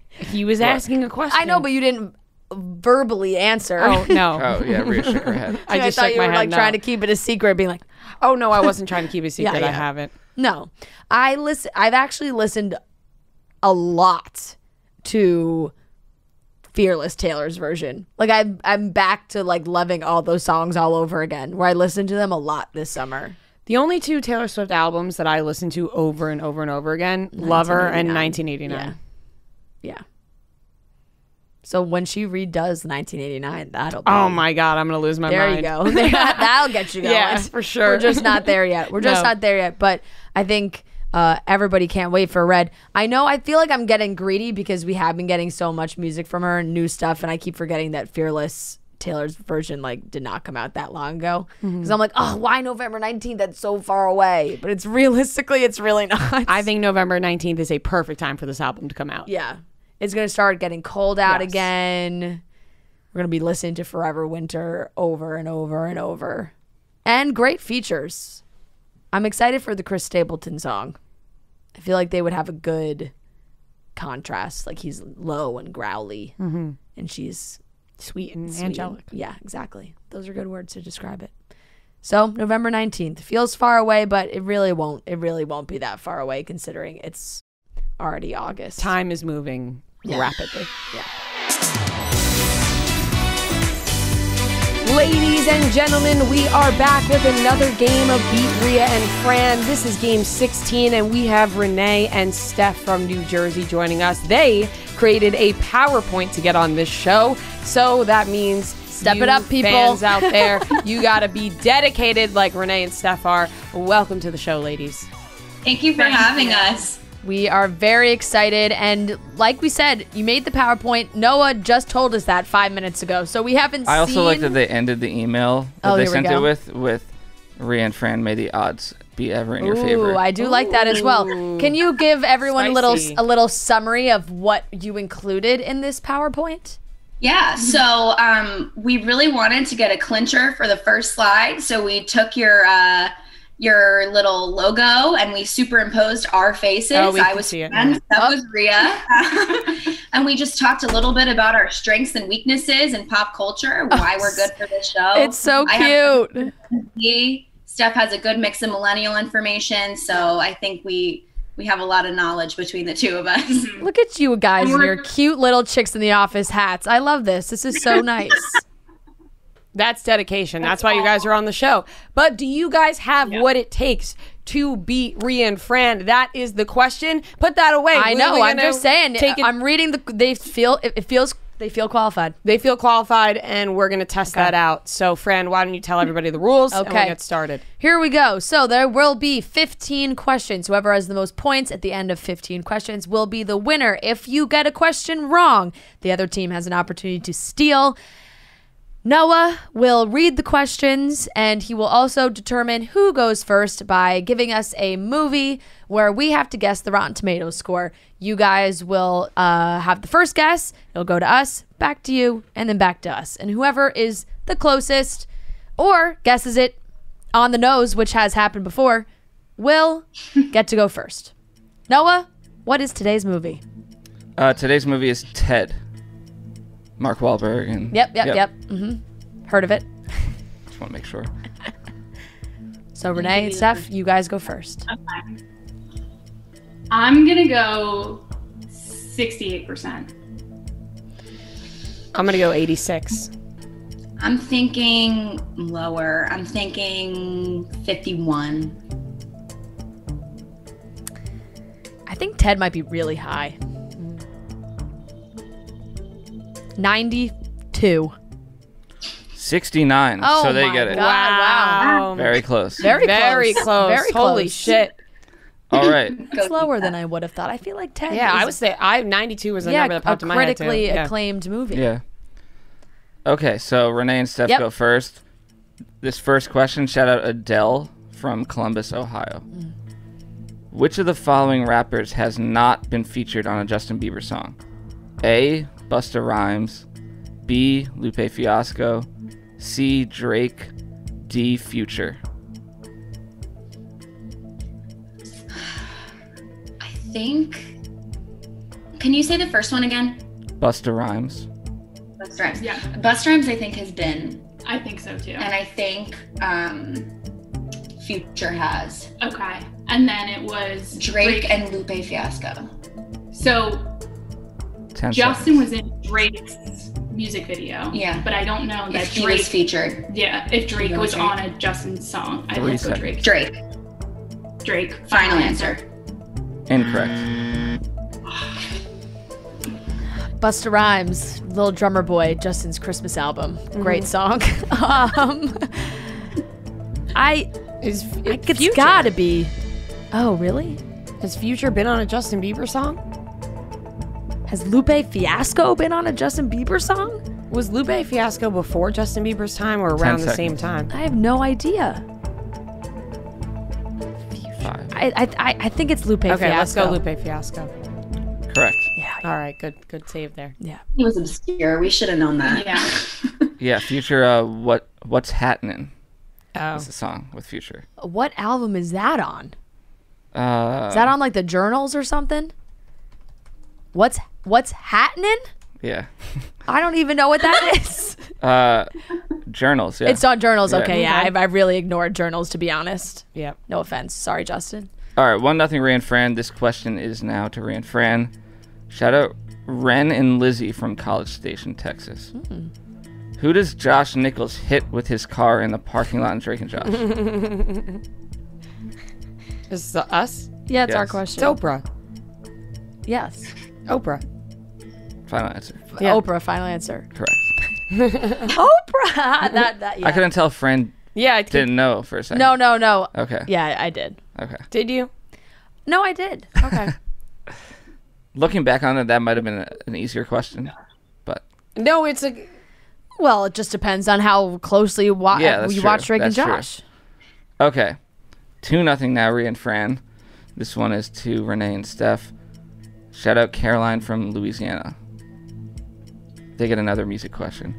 He was asking a question. I know, but you didn't verbally answer. Oh no. Oh yeah, Ria shook her head. I just thought you were like trying to keep it a secret, being like, oh no, I wasn't trying to keep it a secret. Yeah. I haven't. No, I've actually listened a lot to Fearless Taylor's version. Like I'm back to like loving all those songs all over again, where I listened to them a lot this summer. The only two Taylor Swift albums that I listened to over and over and over again, Lover and 1989. Yeah. So when she redoes 1989, that'll be... Oh my God, I'm going to lose my mind. There you go. That'll get you going. Yeah, for sure. We're just not there yet. Not there yet. But I think everybody can't wait for Red. I feel like I'm getting greedy because we have been getting so much music from her and new stuff, and I keep forgetting that Fearless Taylor's version did not come out that long ago. Because I'm like, oh, why November 19th? That's so far away. But it's really not. I think November 19th is a perfect time for this album to come out. Yeah. It's going to start getting cold out again. We're going to be listening to Forever Winter over and over and over. And great features. I'm excited for the Chris Stapleton song. I feel like they would have a good contrast. Like he's low and growly. And she's sweet and angelic. Yeah, exactly. Those are good words to describe it. So November 19th. Feels far away, but it really won't. It really won't be that far away considering it's already August. Time is moving rapidly. Yeah. Ladies and gentlemen, we are back with another game of Beat Ria and Fran. This is game 16, and we have Renee and Stef from New Jersey joining us. They created a PowerPoint to get on this show, so that means step it up, people. Fans out there, you gotta be dedicated like Renee and Stef are. Welcome to the show, ladies. Thank you for having us. We are very excited, and like we said, you made the PowerPoint. Noah just told us that 5 minutes ago, so we haven't seen... I also like that they ended the email that they sent it with Ria and Fran, may the odds be ever in your favor. I do like that as well. Can you give everyone a little summary of what you included in this PowerPoint? Yeah, so we really wanted to get a clincher for the first slide, so we took your little logo and we superimposed our faces. I was Fran, that was Ria. And we just talked a little bit about our strengths and weaknesses in pop culture, why we're good for this show. It's so cute. Stef has a good mix of millennial information, so I think we have a lot of knowledge between the two of us. Look at you guys in your cute little chicks in the office hats. I love this. This is so nice. That's dedication. That's why you guys are on the show. But do you guys have what it takes to beat Ria and Fran? That is the question. Put that away. I know. I'm just saying. I'm reading they feel qualified. They feel qualified, and we're going to test that out. So, Fran, why don't you tell everybody the rules and we'll get started. Here we go. So there will be 15 questions. Whoever has the most points at the end of 15 questions will be the winner. If you get a question wrong, the other team has an opportunity to steal. Noah will read the questions, and he will also determine who goes first by giving us a movie where we have to guess the Rotten Tomatoes score. You guys will have the first guess. It'll go to us, back to you, and then back to us. And whoever is the closest or guesses it on the nose, which has happened before, will get to go first. Noah, what is today's movie? Today's movie is Ted. Mark Wahlberg and Yep. Mm-hmm. Heard of it. Just want to make sure. So Renee and Stef, you guys go first. Okay. I'm gonna go 68%. I'm gonna go 86. I'm thinking lower. I'm thinking 51. I think Ted might be really high. 92. 69. Oh so they get it. Wow. Very close. Very close. Very Holy close. shit. All right. It's lower than I would have thought. I feel like 10. Yeah, I would say 92 was the number that popped in my head too. Critically acclaimed movie. Yeah. Okay, so Renee and Stef go first. This first question, shout out Adele from Columbus, Ohio. Which of the following rappers has not been featured on a Justin Bieber song? A. Busta Rhymes. B. Lupe Fiasco. C. Drake. D. Future. I think. Can you say the first one again? Busta Rhymes. Busta Rhymes. Yeah. Busta Rhymes, I think, has been. I think so too. And I think Future has. Okay. And then it was Drake and Lupe Fiasco. So 10 Justin seconds. was in Drake's music video. Yeah. But I don't know that If he Drake was featured. Yeah, if Drake was on a Justin song, I would go Drake. Drake. Final answer. Incorrect. Busta Rhymes, Little Drummer Boy, Justin's Christmas album. Great song. It's gotta be. Oh, really? Has Future been on a Justin Bieber song? Has Lupe Fiasco been on a Justin Bieber song? Was Lupe Fiasco before Justin Bieber's time or around the same time? I have no idea. 5. I think it's Lupe Fiasco. Okay, let's go Lupe Fiasco. Correct. Yeah. All right, good save there. Yeah. He was obscure. We should have known that. Yeah. Yeah, Future, What's Hattenin'? Oh. Is the song with Future. What album is that on? Is Is that on like the Journals or something? What's Hattenin'? Yeah. I don't even know what that is. Journals, yeah. It's on Journals. Yeah. Okay, yeah. I really ignored Journals, to be honest. Yep. No offense. Sorry, Justin. All right, 1-0 Ria and Fran. This question is now to Ria and Fran. Shout out Ren and Lizzie from College Station, Texas. Who does Josh Nichols hit with his car in the parking lot in Drake and Josh? Is this us? Yeah, it's our Yes. question. It's Oprah. Yes. Oprah. Final answer. Yeah. Oprah, final answer. Correct. Oprah! that, yeah. I couldn't tell Fran Yeah, I didn't know for a second. No. Okay. Yeah, I did. Okay. Did you? No, I did. Okay. Looking back on it, that might have been an easier question. But No, it's a. Well, it just depends on how closely you watch Drake and Josh. Okay. 2-0 now, Ria and Fran. This one is to Renee and Stef. Shout out Caroline from Louisiana. They get another music question.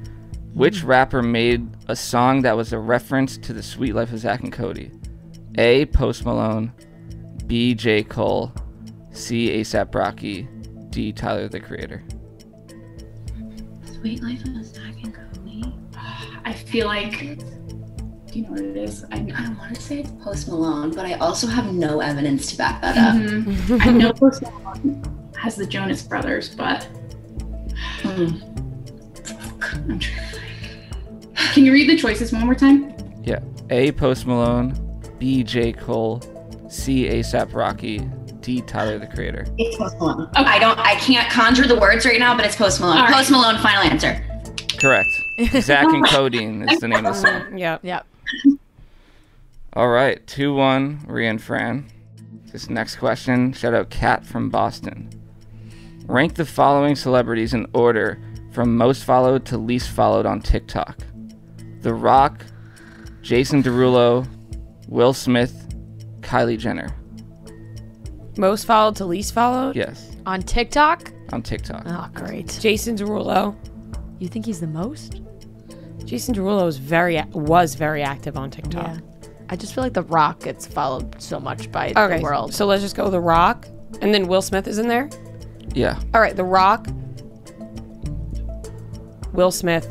Which rapper made a song that was a reference to the Sweet Life of Zack and Cody? A. Post Malone. B. J. Cole. C. A$AP Rocky. D. Tyler, the Creator. Sweet Life of Zack and Cody. I feel like. Do you know what it is? I want to say it's Post Malone, but I also have no evidence to back that up. I know Post Malone has the Jonas Brothers, but I'm trying to think. Can you read the choices one more time? Yeah. A. Post Malone. B. J. Cole. C. A$AP Rocky. D. Tyler, the Creator. It's Post Malone. Okay. I can't conjure the words right now, but it's Post Malone. Right. Post Malone, final answer. Correct. Zack and Codeine is the name of the song. Yep. All right, 2-1, Ria and Fran. This next question, shout out Kat from Boston. Rank the following celebrities in order from most followed to least followed on TikTok. The Rock, Jason Derulo, Will Smith, Kylie Jenner. Most followed to least followed? Yes, On TikTok? on TikTok. Oh, great. Jason Derulo. You think he's the most? Jason Derulo was very active on TikTok. Yeah. I just feel like The Rock gets followed so much by Okay, the world. so let's just go The Rock, and then Will Smith is in there. Yeah. All right, The Rock, Will Smith,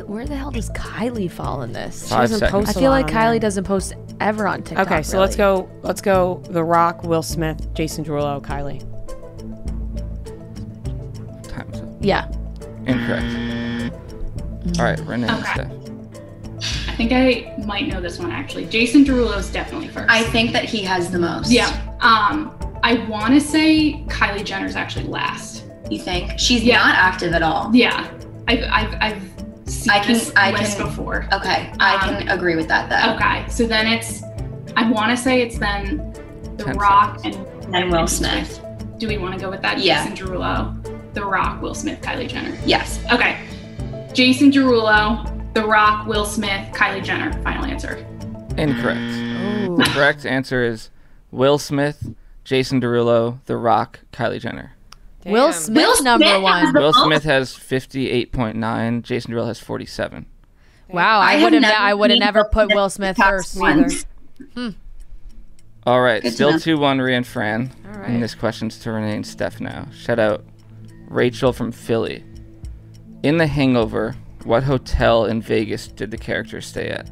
Where the hell does Kylie fall in this? 5 doesn't seconds. post I feel like on Kylie there. doesn't post ever on TikTok. Okay, so really. let's go The Rock, Will Smith, Jason Derulo, Kylie. Time's up. Yeah. Incorrect. All right, Renee and Steph. I think I might know this one actually. Jason Derulo's definitely first. I think that he has the most. Yeah. I want to say Kylie Jenner's actually last. You think? She's not active at all. Yeah. I've seen this list before. Okay. I can agree with that then. Okay. So then I want to say it's then The Rock and Will Smith. Do we want to go with that? Yeah. Jason Derulo, The Rock, Will Smith, Kylie Jenner. Yes. Okay. Jason Derulo, The Rock, Will Smith, Kylie Jenner. Final answer. Incorrect. Ooh. The correct answer is Will Smith, Jason Derulo, The Rock, Kylie Jenner. Damn. Will Smith's number one. Will Smith has 58.9. Jason Derulo has 47. Wow, I would have never put Will Smith first either. All right, still 2-1 Ria and Fran. All right. And this question's to Renee and Stef now. Shout out Rachel from Philly. In The Hangover, what hotel in Vegas did the character stay at?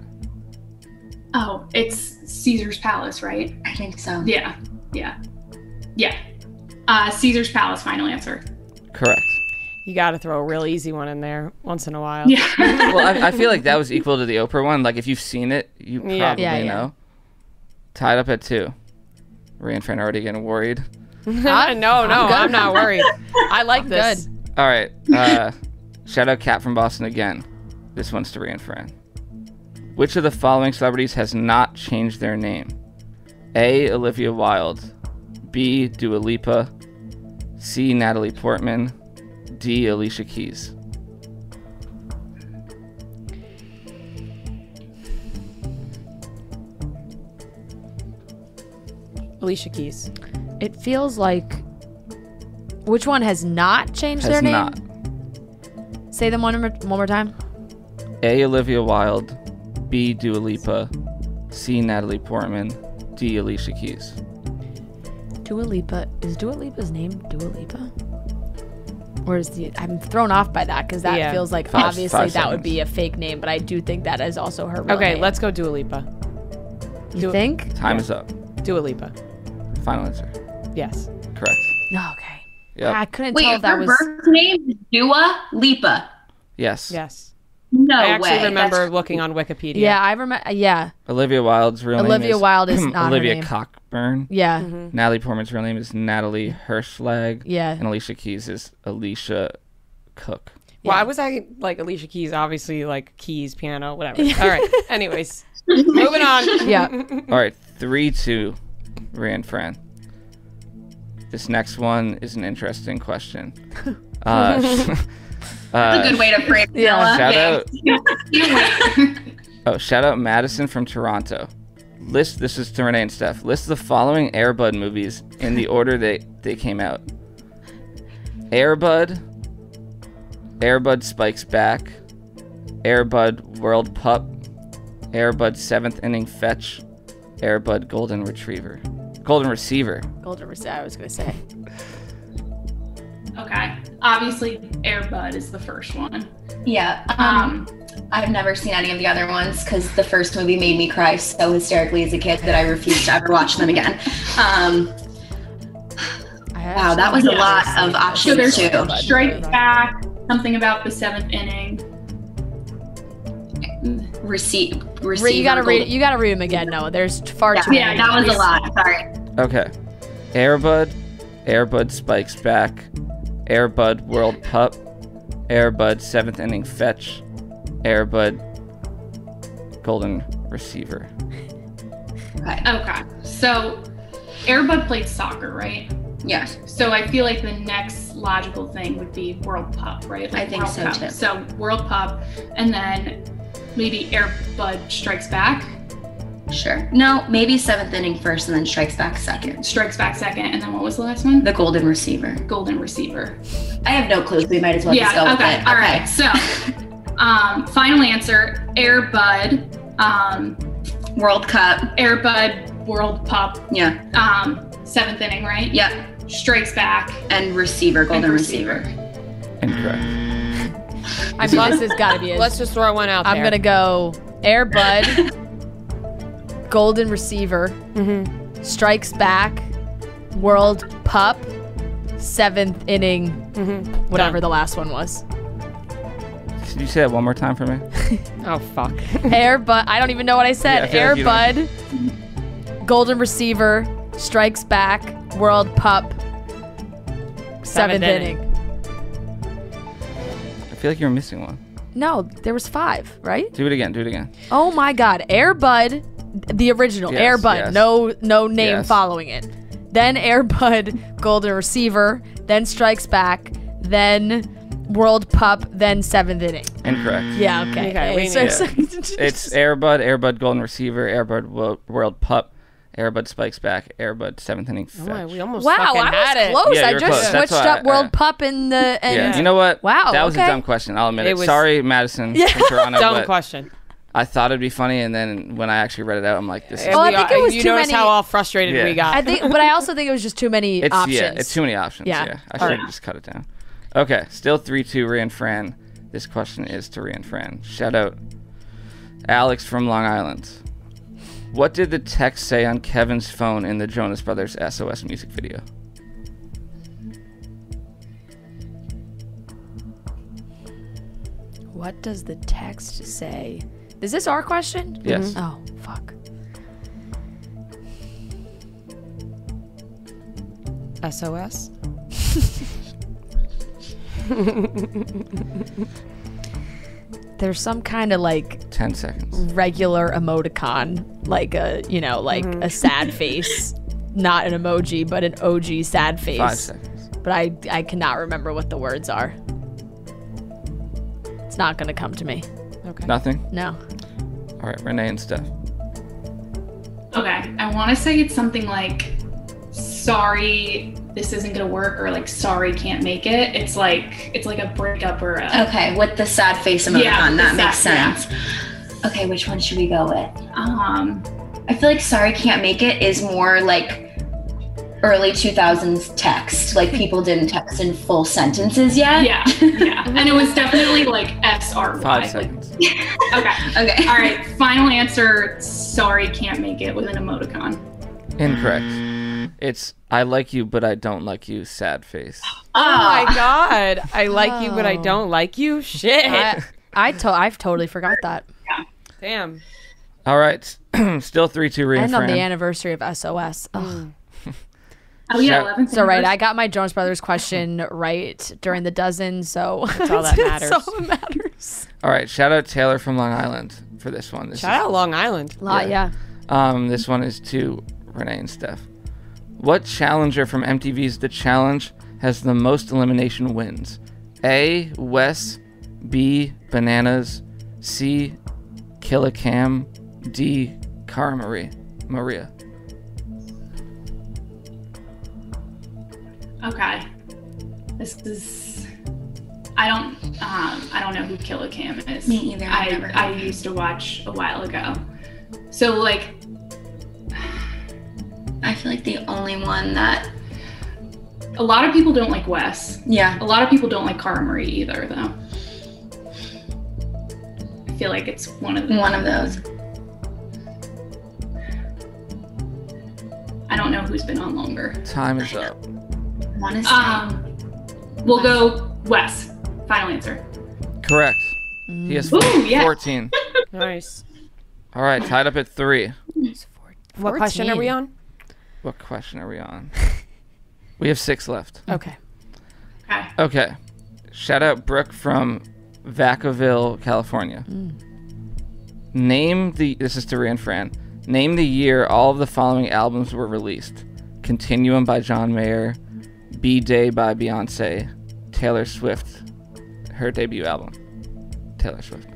Oh, it's Caesar's Palace, right? I think so. Yeah. Caesar's Palace, final answer. Correct. You got to throw a real easy one in there once in a while. Yeah. Well, I feel like that was equal to the Oprah one. Like, if you've seen it, you probably know. Tied up at 2. Ria and Fran are already getting worried. No, I'm not worried. I like this. Good. All right. Shout out Kat from Boston again. This one's to Ria and Fran. Which of the following celebrities has not changed their name? A. Olivia Wilde. B. Dua Lipa. C. Natalie Portman. D. Alicia Keys. Alicia Keys. It feels like... Which one has not changed their name? Has not. Say them one more time. A. Olivia Wilde. B. Dua Lipa. C. Natalie Portman. D. Alicia Keys. Dua Lipa. Is Dua Lipa's name Dua Lipa? Or is I'm thrown off by that because that feels like obviously that would be a fake name, but I do think that is also her real name. Let's go Dua Lipa. You think? Time is up. Dua Lipa. Final answer. Yes. Correct. Oh, okay. Yep. I couldn't tell if that was... her birth name is Dua Lipa. Yes. No way. I actually remember looking on Wikipedia. Yeah, I remember. Yeah. Olivia Wilde's real name is... Olivia Wilde is not Olivia her name. Cockburn. Yeah. Mm-hmm. Natalie Portman's real name is Natalie Hirschlag. Yeah. And Alicia Keys is Alicia Cook. Why was I like Alicia Keys? Obviously, like keys, piano, whatever. All right. Anyways, moving on. Yeah. All right. 3-2, Ria and Fran. This next one is an interesting question. That's a good way to frame it. Shout out Madison from Toronto. This is to Renee and Stef. List the following Air Bud movies in the order they came out. Air Bud Spikes Back, Air Bud World Pup, Air Bud 7th Inning Fetch, Air Bud Golden Receiver. I was gonna say. Okay. Obviously, Air Bud is the first one. Yeah. I've never seen any of the other ones because the first movie made me cry so hysterically as a kid that I refused to ever watch them again. Wow, that was a lot of options too. So there's Strike Back, something about the 7th inning. Receiver. You gotta read them again. No, there's far too many. Yeah, that was a lot. Sorry. Okay. Air Bud Spikes Back, Air Bud World Pup, Air Bud 7th Inning Fetch, Air Bud Golden Receiver. Okay. So Air Bud played soccer, right? Yes. So I feel like the next logical thing would be World Pup, right? Like I think World so Cup. too. So World Pup, and then maybe Air Bud Strikes Back. Sure. No, maybe 7th Inning first and then Strikes Back second. Strikes Back second, and then what was the last one? The Golden Receiver. Golden Receiver. I have no clue. So we might as well just go with it. All right. So, final answer: Air Bud. World Cup. Air Bud World Pup. Yeah. 7th Inning, right? Yep. Strikes Back and Receiver. Golden Receiver. Incorrect. I mean, this has got to be. Let's just throw one out there. I'm gonna go Air Bud, Golden Receiver, Strikes Back, World Pup, 7th Inning, whatever the last one was. Could you say that one more time for me? Oh, fuck. Air Bud. I don't even know what I said. Yeah, Air Bud. Golden Receiver. Strikes Back. World Pup. Seventh Inning. I feel like you're missing one. No, there was 5, right? Do it again. Oh my God. Air Bud. The original. Yes, Air Bud. yes. No name Yes. following it. Then Air Bud. Golden Receiver. Then Strikes Back. Then World Pup. Then Seventh Inning. Incorrect. Yeah, okay. Okay, we knew It's Air Bud Golden Receiver, Air Bud World Pup, Air Bud Spikes Back, Air Bud Seventh Inning Oh, Fetch. we almost Wow, fucking I had was it. close. Yeah, I you were just close. That's switched why up World Pup in the. And Yeah, you know what? Wow, that was okay. a dumb question. I'll admit it. It was- Sorry, Madison from Toronto. Dumb but question. I thought it'd be funny, and then when I actually read it out, I'm like, this is. Well, I think it was you too notice many- how all frustrated Yeah. we got. I think, but I also think it was just too many options. Yeah, it's too many options. Yeah. Yeah, I should have just cut it down. Okay, still 3-2, Ria and Fran. This question is to Ria and Fran. Shout out Alex from Long Island. What did the text say on Kevin's phone in the Jonas Brothers SOS music video? What does the text say? Is this our question? Yes. Oh, fuck. SOS? There's some kind of like 10 seconds. regular emoticon, like a, a sad face. Not an emoji, but an OG sad face. 5 seconds. But I cannot remember what the words are. It's not going to come to me. Okay. Nothing? No. All right, Renee and Stef. Okay, I want to say it's something like, sorry, this isn't gonna work, or like, sorry, can't make it. It's like a breakup or a. Okay, with the sad face emoticon, Yeah, with that the makes sad- sense. Okay, which one should we go with? I feel like sorry can't make it is more like early 2000s text. Like people didn't text in full sentences yet. Yeah, and it was definitely like SRY. 5 seconds. Okay. All right. Final answer. Sorry, can't make it with an emoticon. Incorrect. It's I like you, but I don't like you, sad face. Oh my God. I like you, but I don't like you? Shit. I've totally forgot that. Damn. All right. Still 3-2, Ria and And on Fran. the anniversary of SOS. Ugh. Oh yeah, Shout- 11th. So right, I got my Jonas Brothers question right during the dozen, so That's all that matters. That's all that matters. All right. Shout out Taylor from Long Island for this one. This Shout out Long Island. Yeah. This one is to Renee and Stef. What challenger from MTV's The Challenge has the most elimination wins? A. Wes. B. Bananas. C. Killicam. D. Cara Maria. Okay. This is. I don't know who Killicam is. Me either. I've never heard I of him. used to watch a while ago. So like, I feel like the only one that. a lot of people don't like Wes. Yeah. A lot of people don't like Cara Marie either, though. I feel like it's one of them. One of those. I don't know who's been on longer. Time is up. One is say. We'll go Wes. Final answer. Correct. He has Ooh, yeah. 14. Nice. All right. Tied up at 3. What question are we on? What question are we on? We have 6 left. Okay. Okay. Okay. Shout out Brooke from Vacaville, California. This is to Ria and Fran. Name the year all of the following albums were released. Continuum by John Mayer, B-Day by Beyonce, Taylor Swift, her debut album. Taylor Swift.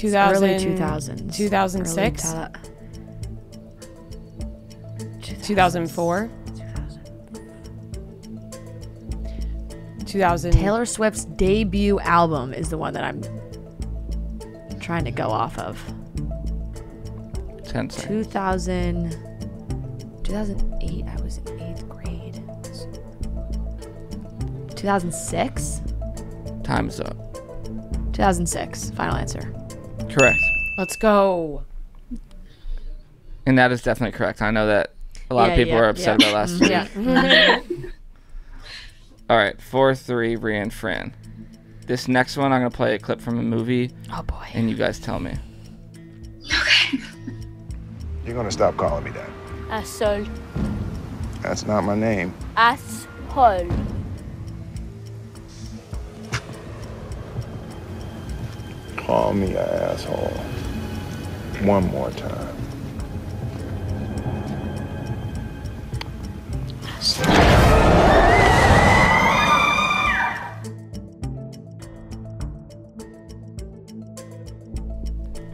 Early 2000s. 2006? 2004? 2000. Taylor Swift's debut album is the one that I'm trying to go off of. 10 seconds. 2008, I was in 8th grade. 2006? Time's up. 2006, final answer. Correct. Let's go. And that is definitely correct. I know that a lot of people were upset about last week. Yeah. All right, 4-3, Ria and Fran. This next one, I'm going to play a clip from a movie. Oh, boy. And you guys tell me. Okay. You're going to stop calling me that. Asshole. That's not my name. Asshole. Call me an asshole. One more time.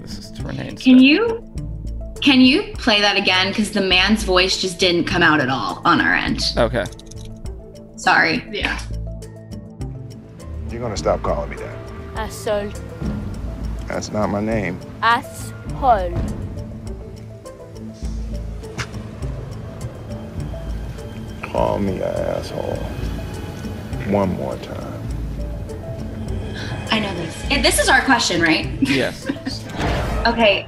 This is to Renee. Can you play that again? Because the man's voice just didn't come out at all on our end. Okay. Sorry. Yeah. You're gonna stop calling me that. Asshole. That's not my name. Asshole. Call me an asshole. One more time. I know this. This is our question, right? Yes. Okay.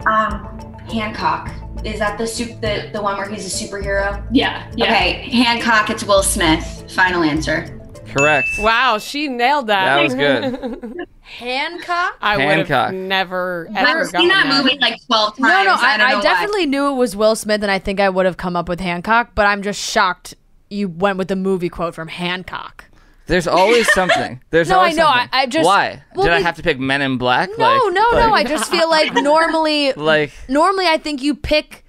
Hancock. Is that the one where he's a superhero? Yeah. Okay. Hancock. It's Will Smith. Final answer. Correct. Wow, she nailed that. That was good. Hancock? I would have Hancock. never ever I've seen that movie like 12 times. No, I don't know I definitely knew it was Will Smith, and I think I would have come up with Hancock, but I'm just shocked you went with the movie quote from Hancock. There's always something. There's No, always I know. something. I just... Why? Well, Did I have to pick Men in Black? No, no. I just feel like normally... Like... Normally, I think you pick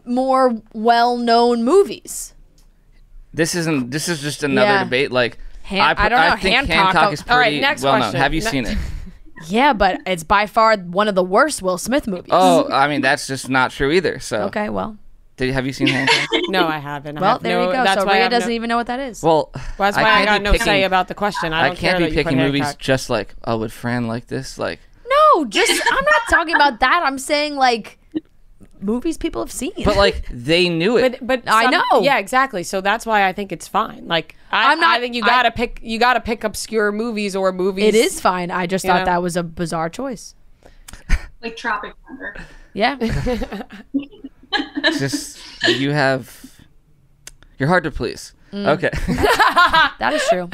more well-known movies. This is just another debate. Like... I don't know. I think Hancock is pretty all right, next well known. question. Have you seen it? Yeah, but it's by far one of the worst Will Smith movies. Oh, I mean, that's just not true either. So Okay, well. Have you seen Hancock? No, I haven't. Well, there you go. So Ria doesn't even know what that is. Well, that's why I got no say about the question. I don't can't care be that you picking put movies Hancock. just like, oh, would Fran like this? Like, no, just I'm not talking about that. I'm saying like movies people have seen. but like they knew it. But I know. Yeah, exactly. So that's why I think it's fine. Like I think you gotta pick obscure movies or movies. It is fine. I just thought that was a bizarre choice. Like Tropic Thunder. Yeah. Just you're hard to please. Okay. That is true.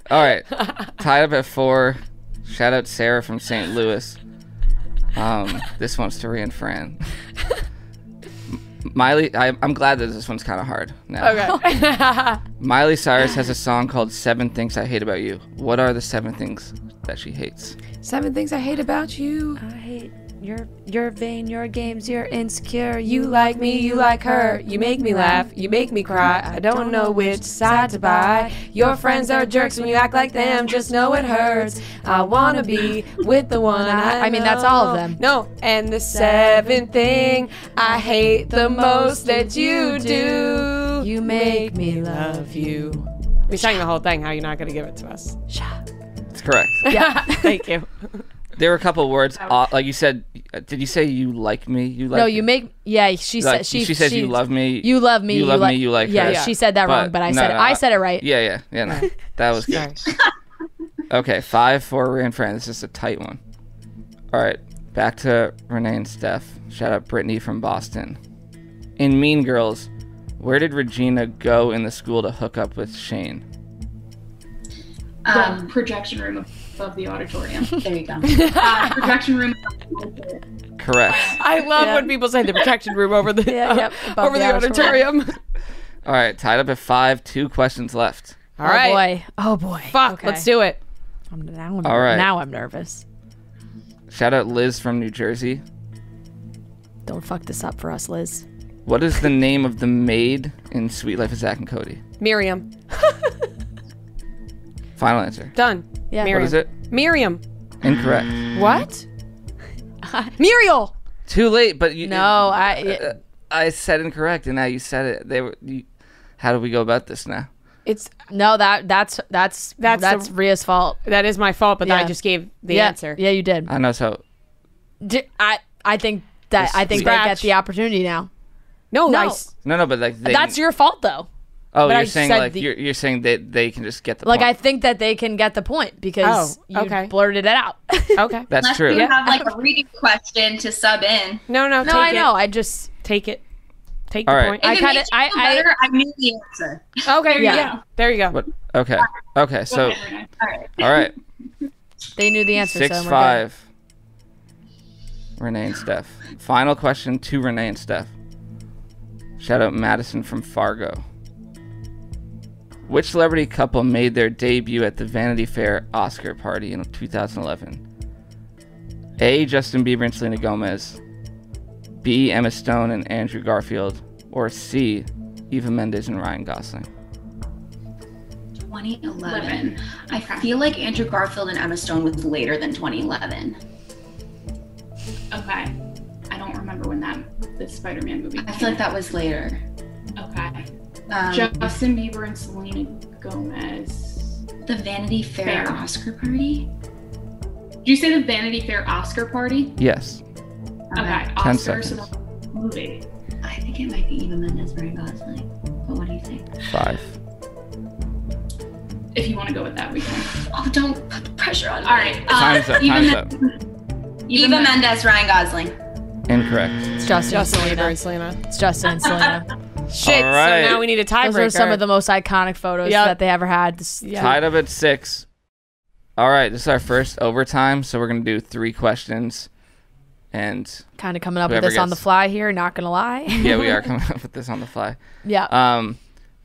All right. Tied up at 4. Shout out Sarah from St. Louis. This one's to Ria and Fran. Miley, I'm glad that this one's kind of hard now. Okay. Miley Cyrus has a song called 7 Things I Hate About You. What are the 7 things that she hates? 7 things I hate about you. I hate your vain, your games, you're insecure. You like me, you like her. You make me laugh, you make me cry. I don't know which side to buy. Your friends are jerks when you act like them. Just know it hurts. I wanna be with the one I mean, that's all of them. No, and the 7th thing I hate the most that you do. You make me love you. We sang the whole thing. How are you not gonna give it to us? It's correct. Yeah. Thank you. There were a couple words, like you said. Did you say you like me? You like No, me? you make. Yeah, she Like, said. She says you love me. You love me. You love me. You like her. Yeah, she said that wrong, but I said it. I said it right. Yeah. No, that was good. Okay, 5 for Ria and Fran. This is a tight one. All right, back to Renee and Stef. Shout out Brittany from Boston. In Mean Girls, where did Regina go in the school to hook up with Shane? The projection room above the auditorium. There you go. Projection room. Correct. I love when people say the protection room over the over the auditorium. All right, tied up at 5. 2 questions left. All right. Oh boy. Fuck. Okay. Let's do it. All right. Now I'm nervous. Shout out Liz from New Jersey. Don't fuck this up for us, Liz. What is the name of the maid in Sweet Life of Zack and Cody? Miriam. Final answer. Done. Yeah. Miriam. What is it? Miriam. Incorrect. What? Muriel. Too late, but you. No, I said incorrect, and now you said it. How do we go about this now? It's no. That's Ria's fault. That is my fault, but I just gave the answer. Yeah, you did. I know. So. I think they get the opportunity now. No. No, but like that's your fault though. Oh, but you're saying like you're saying that they can just get the like point. I think that they can get the point because you blurted it out. Okay, that's Unless true. You have like a reading question to sub in. No. I know. I just take it. Take the point. I knew the answer. Okay, yeah. There you go. But, okay. So, all right. They knew the answer. 6-5. Renee and Stef. Final question to Renee and Stef. Shout out Madison from Fargo. Which celebrity couple made their debut at the Vanity Fair Oscar party in 2011? A. Justin Bieber and Selena Gomez. B. Emma Stone and Andrew Garfield. Or C. Eva Mendes and Ryan Gosling. 2011. I feel like Andrew Garfield and Emma Stone was later than 2011. Okay. I don't remember when the Spider-Man movie I feel like that was later. Okay. Justin Bieber and Selena Gomez. The Vanity Fair Oscar party? Did you say the Vanity Fair Oscar party? Yes. Okay. 10 Oscar, seconds. so the movie. I think it might be Eva Mendes, Ryan Gosling. But what do you think? 5. If you want to go with that, we can. Oh, don't put the pressure on me. All right. Time's up. Eva Mendes, Ryan Gosling. Incorrect. It's Justin and Selena. It's Justin and Selena. Shit, right. So now we need a tiebreaker. Those are some of the most iconic photos that they ever had. Tied up at 6. All right, this is our first overtime, so we're going to do 3 questions. And kind of coming up with this on the fly here, not going to lie. Yeah, we are coming up with this on the fly. Yeah.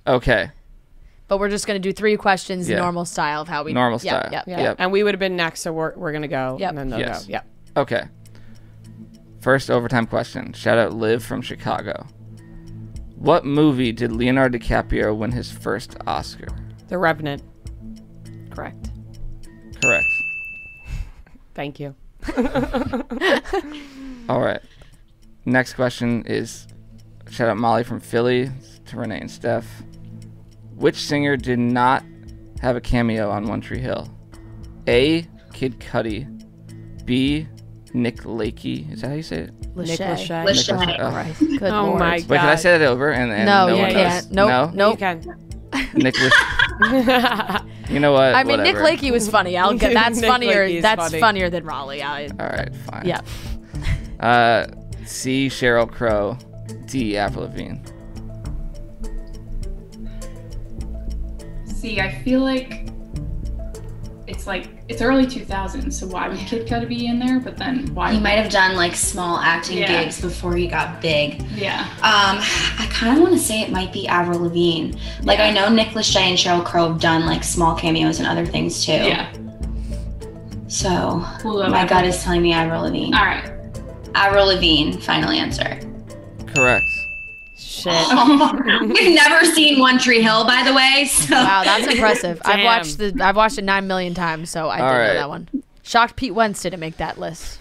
Okay. But we're just going to do 3 questions normal style of how we... Normal style. Yep. And we would have been next, so we're going to go. Yep. And then they'll go. Yep. Okay. First overtime question. Shout out Liv from Chicago. What movie did Leonardo DiCaprio win his first Oscar? The Revenant. Correct. Thank you. All right. Next question is shout out Molly from Philly to Renee and Stef. Which singer did not have a cameo on One Tree Hill? A. Kid Cudi. B. Nick Lakey. Is that how you say it? Nick Lachey. Lachey. Good Lord. My God. Wait, can I say that over? And no, you can't. Nope. You can. Nick Lachey. You know what? I mean, whatever. Nick Lakey was funny. I'll get that's funnier. That's funny. funnier than Raleigh. All right, fine. Yeah. C. Sheryl Crow. D. Avril Lavigne. See, I feel like it's early 2000s, so why would Kid Cudi be in there? But then why? He might have done like small acting gigs before he got big. Yeah. I kind of want to say it might be Avril Lavigne. Like I know Nick Lachey and Sheryl Crow have done like small cameos and other things too. Yeah. So my gut is telling me Avril Lavigne. All right. Avril Lavigne, final answer. Correct. Shit. We've never seen One Tree Hill, by the way. So. Wow, that's impressive. Damn. I've watched it 9 million times, so I didn't know that one. Shocked Pete Wentz didn't make that list.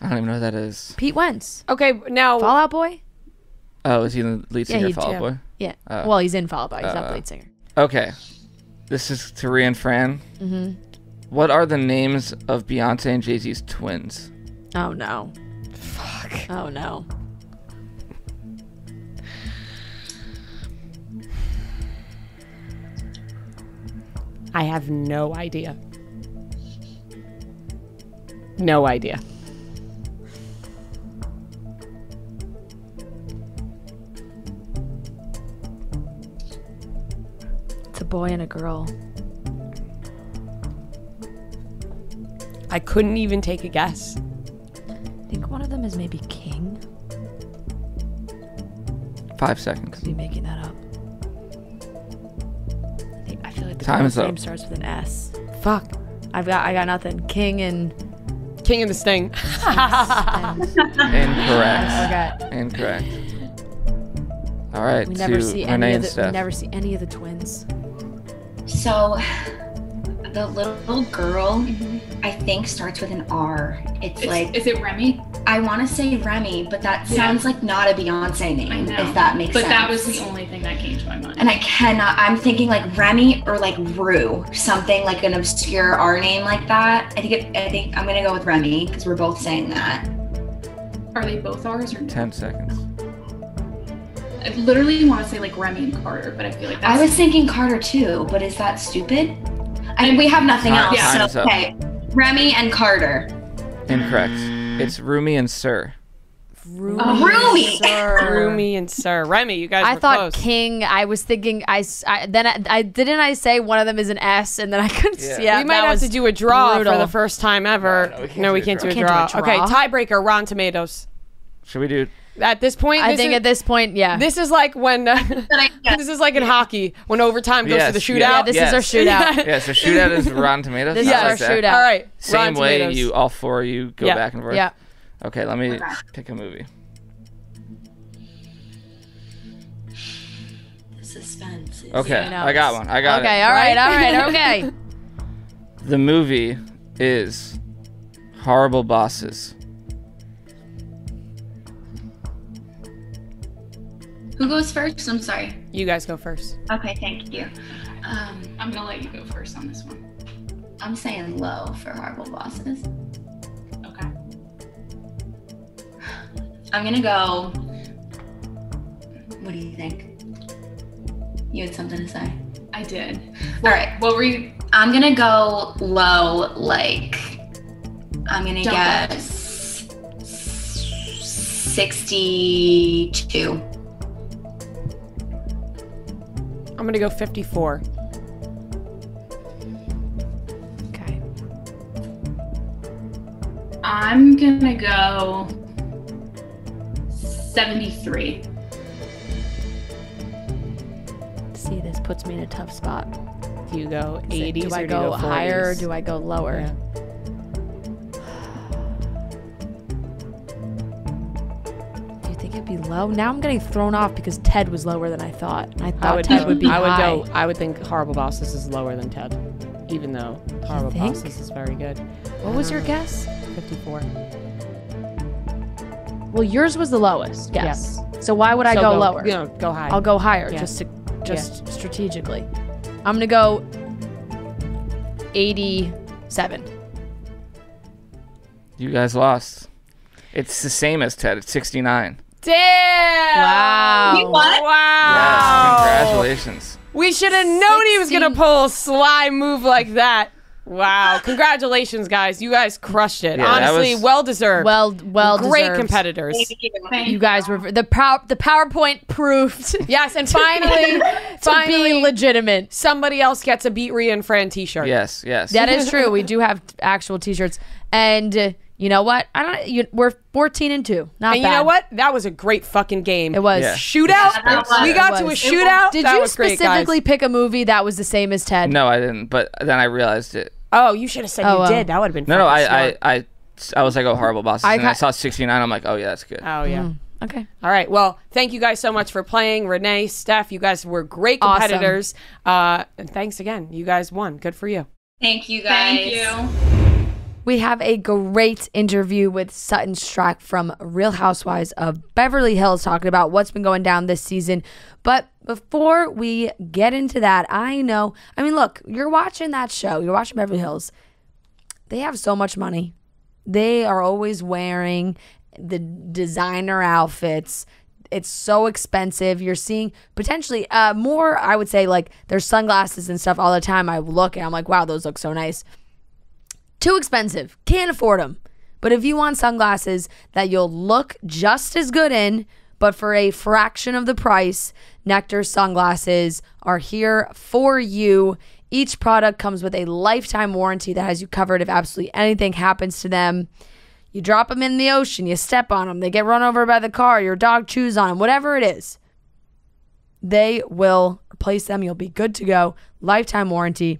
I don't even know who that is. Pete Wentz. Okay, now Fall Out Boy? Oh, is he the lead singer of Fall Out Boy? Yeah. Well, he's in Fall Out Boy. He's not the lead singer. Okay. This is to Ria and Fran. Mm-hmm. What are the names of Beyonce and Jay-Z's twins? Oh, no. Fuck. Oh, no. I have no idea. No idea. It's a boy and a girl. I couldn't even take a guess. I think one of them is maybe King. 5 seconds. Could be making that up. I feel like the Time is name up. starts with an S. Fuck. I got nothing. King and the Sting. Incorrect. I forgot. Incorrect. All right. We to never see Renee any and of the. Stef. We never see any of the twins. So, the little girl, I think, starts with an R. It's like... Is it Remy? I want to say Remy, but that sounds like not a Beyonce name, if that makes sense. But that was the only thing that came to my mind. And I cannot... I'm thinking like Remy or like Rue. Something like an obscure R name like that. I think I'm going to go with Remy because we're both saying that. Are they both ours or no? 10 seconds. I literally want to say like Remy and Carter, but I feel like that's... I was thinking Carter too, but is that stupid? And we have nothing else, so okay. Remy and Carter. Incorrect. It's Rumi and Sir. Roomy. Roomy and Sir. Remy, you guys were thought close. King. I was thinking. I didn't. I say one of them is an S, and then I couldn't see. Yeah, we might have to do a draw brutal. for the first time ever. No, we can't do a draw. Okay, tiebreaker. Rotten Tomatoes. Should we do? At this point, at this point, yeah. This is like when this is like in hockey when overtime goes to the shootout. Yeah, this is our shootout. Yeah, so shootout is Rotten Tomatoes. This is our shootout. All right, same way Tomatoes. You all four you go back and forth. Yeah. Okay, let me pick a movie. The suspense. Okay, I got one. I got it. Okay, all right, okay. The movie is Horrible Bosses. Who goes first? I'm sorry. You guys go first. Okay, thank you. I'm gonna let you go first on this one. I'm saying low for Horrible Bosses. Okay. I'm gonna go. What do you think? You had something to say? I did. All right. What were you? I'm gonna go low, like I'm gonna guess 62. I'm gonna go 54. Okay. I'm gonna go 73. See, this puts me in a tough spot. Do you go 80s? Do I or go do you higher or 40s? do I go lower? Yeah. Do you think it'd be low? Now I'm getting thrown off because Ted was lower than I thought. I thought Ted would be high. I would think Horrible Bosses is lower than Ted, even though Horrible think? Bosses is very good. What was your guess? 54. Well, yours was the lowest guess. So why would I So go lower? You know, go high. I'll go higher, Yeah. just strategically. I'm gonna go 87. You guys lost. It's the same as Ted. It's 69. Damn! Wow. You what? Wow! Yes, congratulations. We should have known he was gonna pull a sly move like that. Wow! Congratulations, guys. You guys crushed it. Yeah, Honestly, well deserved. Well Great deserved. competitors. You guys were the PowerPoint proved Yes, and finally, to be legitimate. somebody else gets a Beat Ria Fran t-shirt. Yes. That is true. We do have actual T-shirts, and you know what? We're 14-2. Not And bad. you know what? That was a great fucking game. It was. Yeah. Shootout. We got to a shootout. Did That you was great, specifically guys. pick a movie that was the same as Ted? No, I didn't. But then I realized it. Oh, you should have said you did. That would have been No, fucking smart. I was like, oh, Horrible Bosses. And I saw 69. I'm like, oh, yeah, that's good. Oh, yeah. Okay. All right. Well, thank you guys so much for playing. Renee, Stef, you guys were great Awesome. competitors. And thanks again. You guys won. Good for you. Thank you guys. Thank you. We have a great interview with Sutton Stracke from Real Housewives of Beverly Hills talking about what's been going down this season. But before we get into that, look, you're watching that show. You're watching Beverly Hills. They have so much money. They are always wearing the designer outfits. It's so expensive. You're seeing potentially more, I would say, like there's sunglasses and stuff all the time. I look and I'm like, wow, those look so nice. Too expensive. Can't afford them. But if you want sunglasses that you'll look just as good in, but for a fraction of the price, Nectar sunglasses are here for you. Each product comes with a lifetime warranty that has you covered if absolutely anything happens to them. You drop them in the ocean, you step on them, they get run over by the car, your dog chews on them, whatever it is. They will replace them. You'll be good to go. Lifetime warranty.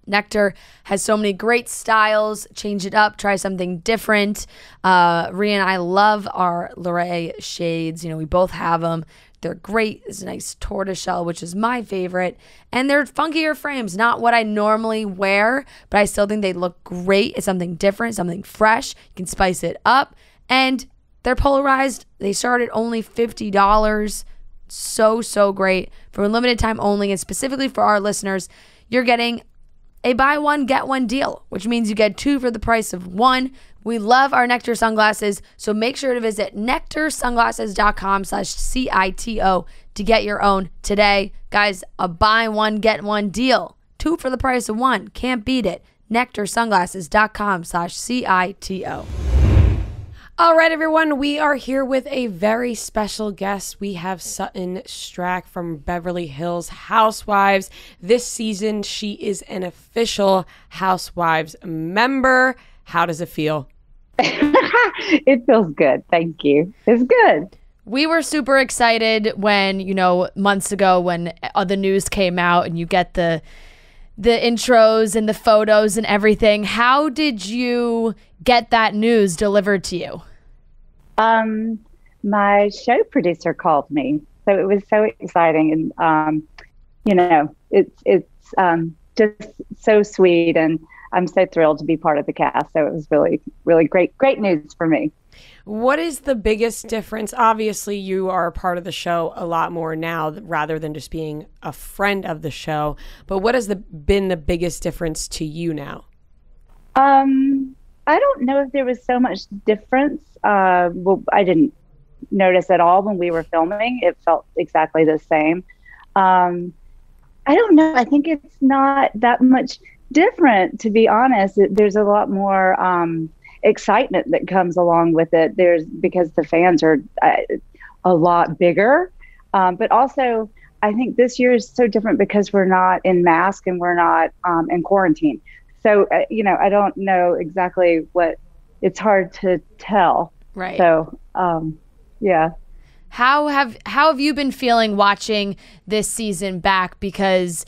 Nectar has so many great styles. Change it up. Try something different. Ria and I love our Lorraine shades. We both have them. They're great. It's a nice tortoiseshell, which is my favorite. And they're funkier frames. Not what I normally wear, but I still think they look great. It's something different, something fresh. You can spice it up. And they're polarized. They start at only $50. So great. For a limited time only, and specifically for our listeners, you're getting a buy one, get one deal, which means you get two for the price of one. We love our Nectar sunglasses, so make sure to visit nectarsunglasses.com/CITO to get your own today. Guys, a buy one, get one deal. Two for the price of one. Can't beat it. nectarsunglasses.com/CITO. All right, everyone, we are here with a very special guest. We have Sutton Stracke from Beverly Hills Housewives. This season, she is an official Housewives member. How does it feel? It feels good. Thank you. It's good. We were super excited when, months ago when the news came out and you get the intros and the photos and everything. How did you get that news delivered to you? My show producer called me, so it was so exciting, and it's just so sweet, and I'm so thrilled to be part of the cast. So it was really, really great news for me. What is the biggest difference? Obviously, you are a part of the show a lot more now rather than just being a friend of the show. But what has been the biggest difference to you now? I don't know if there was so much difference. Well, I didn't notice at all when we were filming. It felt exactly the same. I don't know. I think it's not that much different, to be honest. There's a lot more excitement that comes along with it. Because the fans are a lot bigger. But also, I think this year is so different because we're not in mask and we're not in quarantine. So, I don't know exactly it's hard to tell. Right. So, yeah. How have you been feeling watching this season back? Because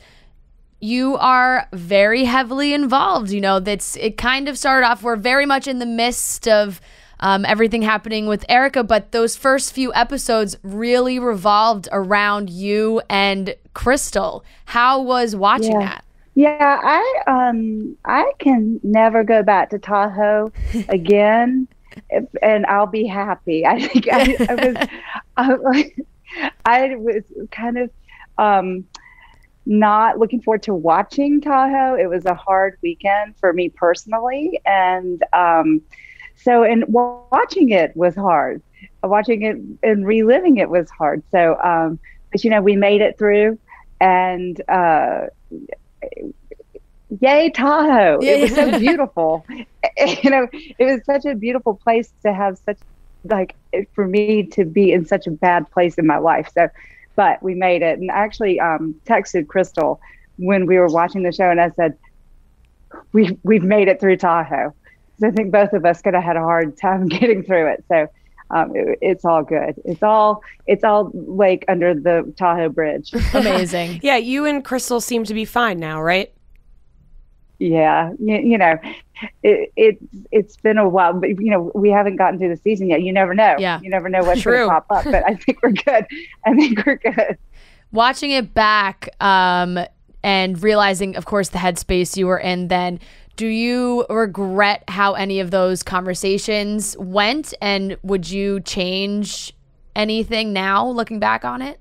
you are very heavily involved. It kind of started off, we're very much in the midst of everything happening with Erika, but those first few episodes really revolved around you and Crystal. How was watching that? Yeah, I can never go back to Tahoe again, and I'll be happy. I think I was kind of not looking forward to watching Tahoe. It was a hard weekend for me personally, and watching it was hard. Watching it and reliving it was hard. So, but we made it through, and yay Tahoe! It was so beautiful. It was such a beautiful place to have for me to be in such a bad place in my life. So, but we made it. And I actually texted Crystal when we were watching the show, and I said, we've made it through Tahoe. So I think both of us could have had a hard time getting through it. So it's all good. It's all like under the Tahoe Bridge. Amazing. Yeah, you and Crystal seem to be fine now, right? Yeah, it's been a while, but we haven't gotten through the season yet. You never know. Yeah, you never know what's going to pop up. But I think we're good. Watching it back, and realizing, of course, the headspace you were in then. Do you regret how any of those conversations went, and would you change anything now, looking back on it?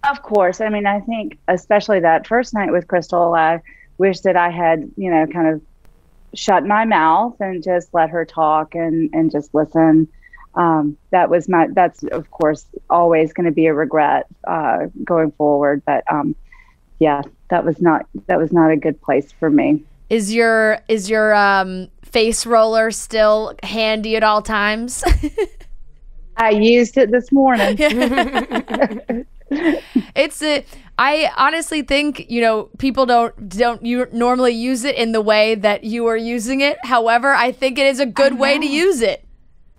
Of course. I mean, I think especially that first night with Crystal, I wish that I had, kind of shut my mouth and just let her talk and just listen. That's of course always going to be a regret going forward. But yeah, that was not a good place for me. Is your face roller still handy at all times? I used it this morning. I honestly think, people don't you normally use it in the way that you are using it. However, I think it is a good way to use it.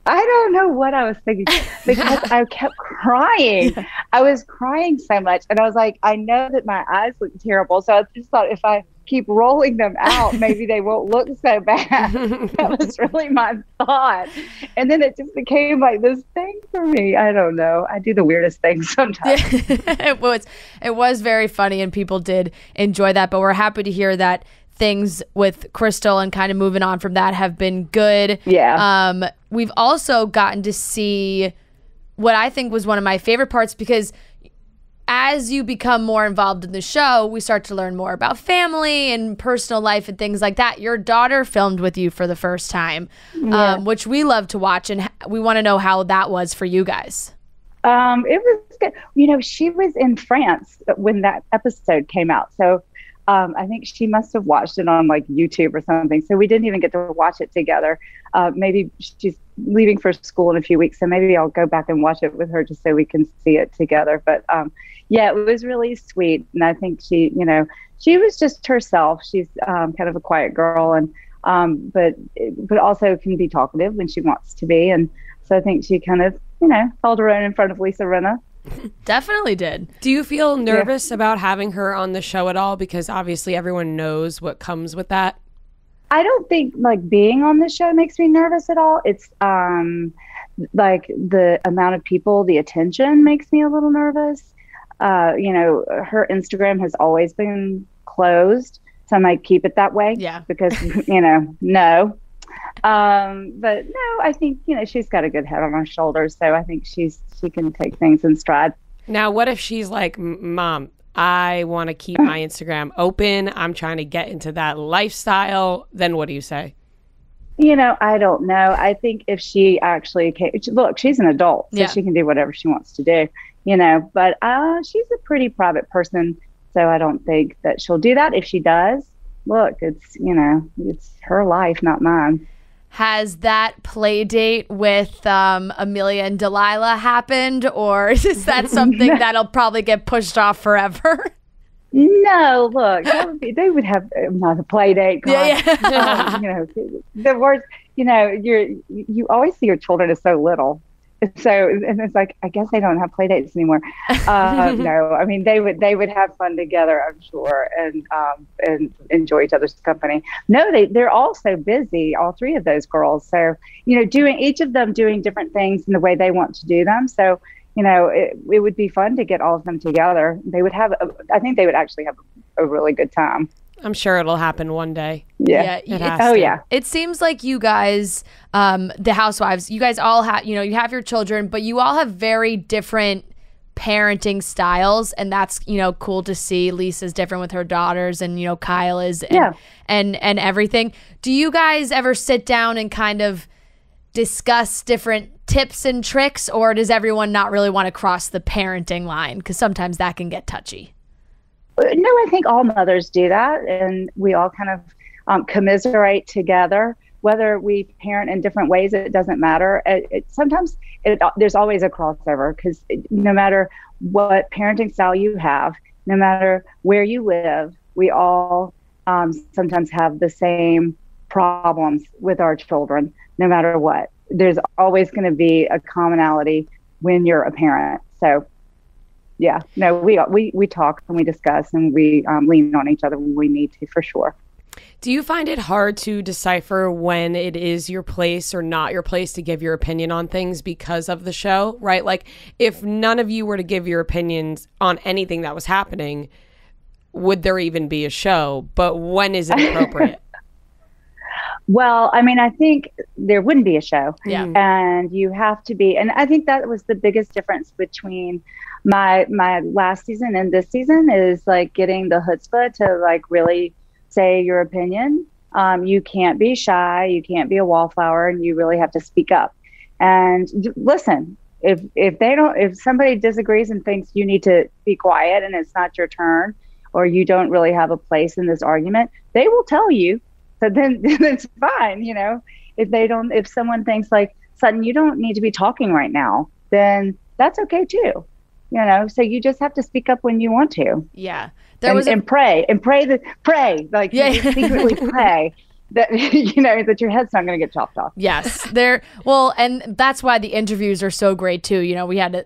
I don't know what I was thinking because I kept crying. I was crying so much, and I was like, I know that my eyes look terrible, so I just thought if I keep rolling them out, maybe they won't look so bad. That was really my thought. And then it just became like this thing for me. I don't know. I do the weirdest things sometimes. It was very funny, and people did enjoy that, but we're happy to hear that things with Crystal and kind of moving on from that have been good. Yeah. We've also gotten to see what I think was one of my favorite parts, because as you become more involved in the show, we start to learn more about family and personal life and things like that. Your daughter filmed with you for the first time, which we love to watch, and we want to know how that was for you guys. It was good. She was in France when that episode came out. So I think she must have watched it on like YouTube or something. So we didn't even get to watch it together. Maybe she's leaving for school in a few weeks. So maybe I'll go back and watch it with her just so we can see it together. But yeah, it was really sweet. And I think she was just herself. She's kind of a quiet girl, and but also can be talkative when she wants to be. And so I think she kind of, held her own in front of Lisa Rinna. Definitely did. Do you feel nervous about having her on the show at all? Because obviously everyone knows what comes with that. I don't think like being on the show makes me nervous at all. It's like the amount of people, the attention makes me a little nervous. Her Instagram has always been closed, so I might keep it that way. Yeah. Because, no. But no, I think, she's got a good head on her shoulders, so I think she can take things in stride. Now, what if she's like, Mom, I want to keep my Instagram open. I'm trying to get into that lifestyle. Then what do you say? I don't know. I think if she actually look, she's an adult, so she can do whatever she wants to do, but she's a pretty private person. So I don't think that she'll do that. If she does, look, it's her life, not mine. Has that play date with Amelia and Delilah happened, or is that something that'll probably get pushed off forever? No, look, they would have not a play date. Yeah. The worst, you always see your children as so little. So, and it's like, I guess they don't have play dates anymore. No, I mean, they would have fun together, I'm sure, and enjoy each other's company. No, they're all so busy, all three of those girls. So, each of them doing different things in the way they want to do them. So, it would be fun to get all of them together. I think they would actually have a really good time. I'm sure it'll happen one day. Yeah. Yeah. It seems like you guys, the housewives, you guys all have, you have your children, but you all have very different parenting styles. And that's, cool to see. Lisa's different with her daughters, and, Kyle is, and everything. Do you guys ever sit down and kind of discuss different tips and tricks, or does everyone not really want to cross the parenting line? Because sometimes that can get touchy. No, I think all mothers do that, and we all kind of commiserate together. Whether we parent in different ways, it doesn't matter. Sometimes there's always a crossover, because no matter what parenting style you have, no matter where you live, we all sometimes have the same problems with our children, no matter what. There's always going to be a commonality when you're a parent. So yeah, no, we talk and we discuss, and we lean on each other when we need to, for sure. Do you find it hard to decipher when it is your place or not your place to give your opinion on things because of the show, right? Like, if none of you were to give your opinions on anything that was happening, would there even be a show? But when is it appropriate? Well, I mean, I think there wouldn't be a show. Yeah. And you have to be, and I think that was the biggest difference between my last season and this season, is like getting the chutzpah to like really say your opinion. You can't be shy, you can't be a wallflower, and you really have to speak up. And listen, if somebody disagrees and thinks you need to be quiet and it's not your turn, or you don't really have a place in this argument, they will tell you. So then it's fine, if someone thinks like, Sutton, you don't need to be talking right now, then that's okay too. So you just have to speak up when you want to. Yeah. And pray, like secretly pray that, that your head's not going to get chopped off. Yes. And that's why the interviews are so great too.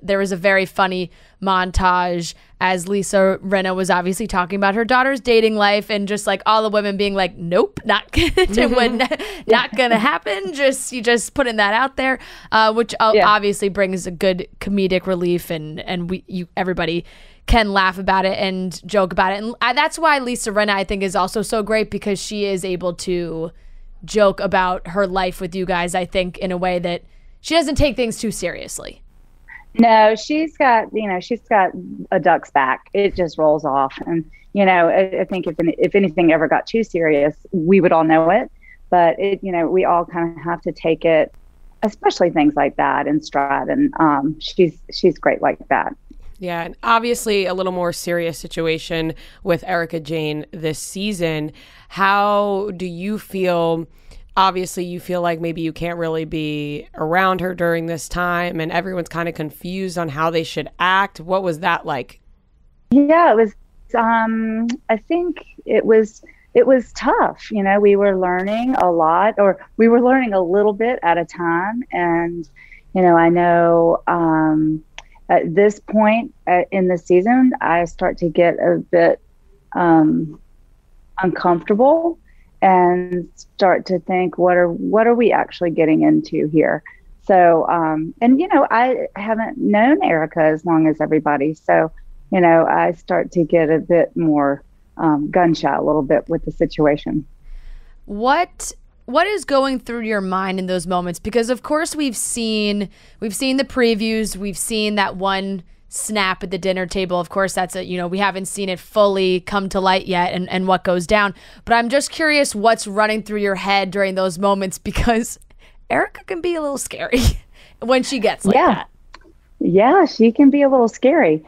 There was a very funny montage as Lisa Rinna was obviously talking about her daughter's dating life, and just like all the women being like, nope, not gonna happen. You just putting that out there, which obviously brings a good comedic relief, and everybody can laugh about it and joke about it. And that's why Lisa Rinna, I think, is also so great, because she is able to joke about her life with you guys, I think, in a way that she doesn't take things too seriously. No, she's got a duck's back. It just rolls off. And, I think if anything ever got too serious, we would all know it. But we all kind of have to take it, especially things like that, in stride. And she's great like that. Yeah, and obviously a little more serious situation with Erika Jayne this season. How do you feel? Obviously, you feel like maybe you can't really be around her during this time, and everyone's kind of confused on how they should act. What was that like? Yeah, it was. I think it was tough. You know, we were learning a lot, or we were learning a little bit at a time. And, you know, I know at this point in the season, I start to get a bit uncomfortable and start to think, what are we actually getting into here? So, and, you know, I haven't known Erika as long as everybody. So, you know, I start to get a bit more gun shy a little bit with the situation. What is going through your mind in those moments? Because of course we've seen the previews, we've seen that one snap at the dinner table. Of course, that's we haven't seen it fully come to light yet and what goes down. But I'm just curious what's running through your head during those moments, because Erika can be a little scary when she gets like that. Yeah, she can be a little scary.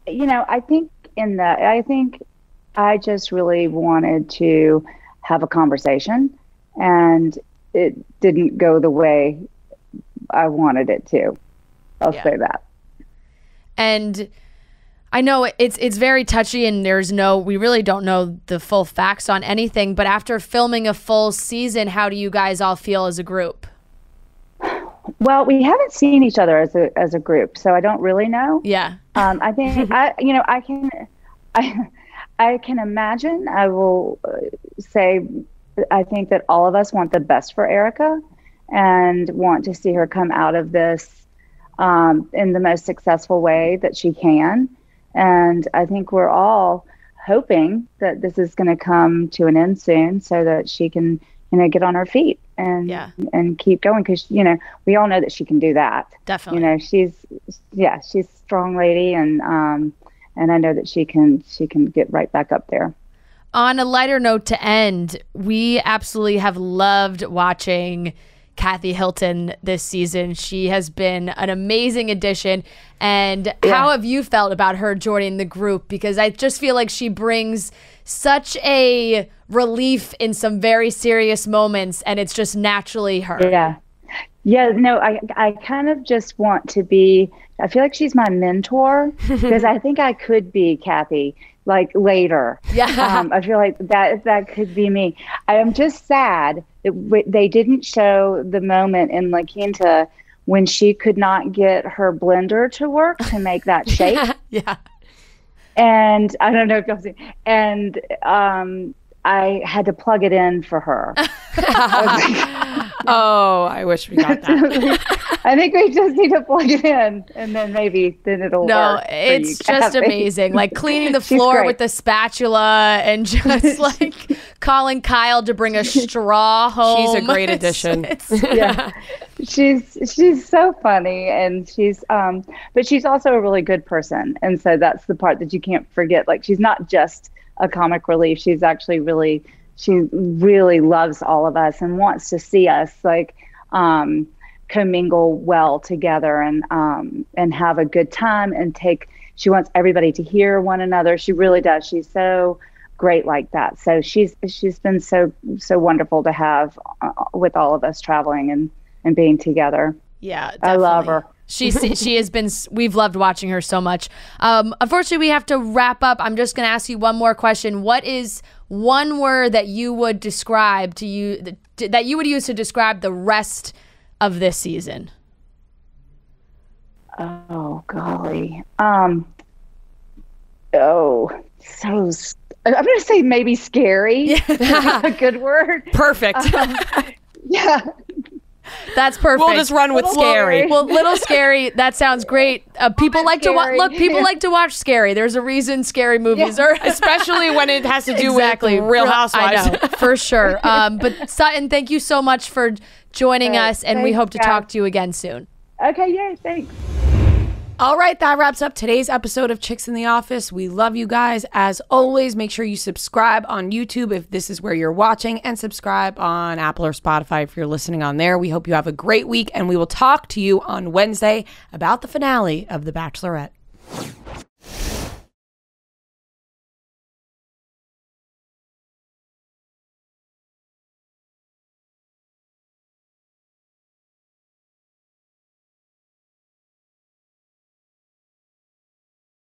You know, I think I just really wanted to have a conversation, and it didn't go the way I wanted it to. I'll say that. And I know it's very touchy, and we really don't know the full facts on anything, but after filming a full season, how do you guys all feel as a group? Well, we haven't seen each other as a group, so I don't really know. Yeah. I think I can imagine. I will say, I think that all of us want the best for Erika and want to see her come out of this in the most successful way that she can. And I think we're all hoping that this is going to come to an end soon, so that she can, get on her feet and keep going, because we all know that she can do that. Definitely. She's a strong lady, and I know that she can get right back up there. On a lighter note to end, we absolutely have loved watching Kathy Hilton this season. She has been an amazing addition. And how have you felt about her joining the group? Because I just feel like she brings such a relief in some very serious moments, and it's just naturally her. Yeah, no, I kind of just want to be, I feel like she's my mentor, because I think I could be Kathy, like later. Yeah. I feel like that could be me. I am just sad that they didn't show the moment in La Quinta when she could not get her blender to work to make that shake. Yeah. And I don't know if y'all see, and I had to plug it in for her. I wish we got that. I think we just need to plug it in, and then it'll work. No, it's just amazing. Like cleaning the floor with the spatula, and just like calling Kyle to bring a straw home. She's a great addition. She's so funny, and but she's also a really good person, and so that's the part that you can't forget. Like, she's not just a comic relief. She's actually she really loves all of us and wants to see us commingle well together and have a good time, and she wants everybody to hear one another. She really does. She's so great like that. So she's been so wonderful to have with all of us traveling and being together. Yeah, definitely. I love her. She has been, we've loved watching her so much. Unfortunately, we have to wrap up. I'm just going to ask you one more question. What is one word that you would describe that you would use to describe the rest of this season? Oh, golly. I'm going to say maybe scary. A good word. Perfect. Yeah. That's perfect. We'll just run with scary. Well, little scary. That sounds great. People like to watch. People like to watch scary. There's a reason scary movies are, especially when it has to do with Real Housewives. I know, for sure. But Sutton, thank you so much for joining us, and we hope to talk to you again soon. Okay. Yay. Thanks. All right, that wraps up today's episode of Chicks in the Office. We love you guys. As always, make sure you subscribe on YouTube if this is where you're watching, and subscribe on Apple or Spotify if you're listening on there. We hope you have a great week, and we will talk to you on Wednesday about the finale of The Bachelorette.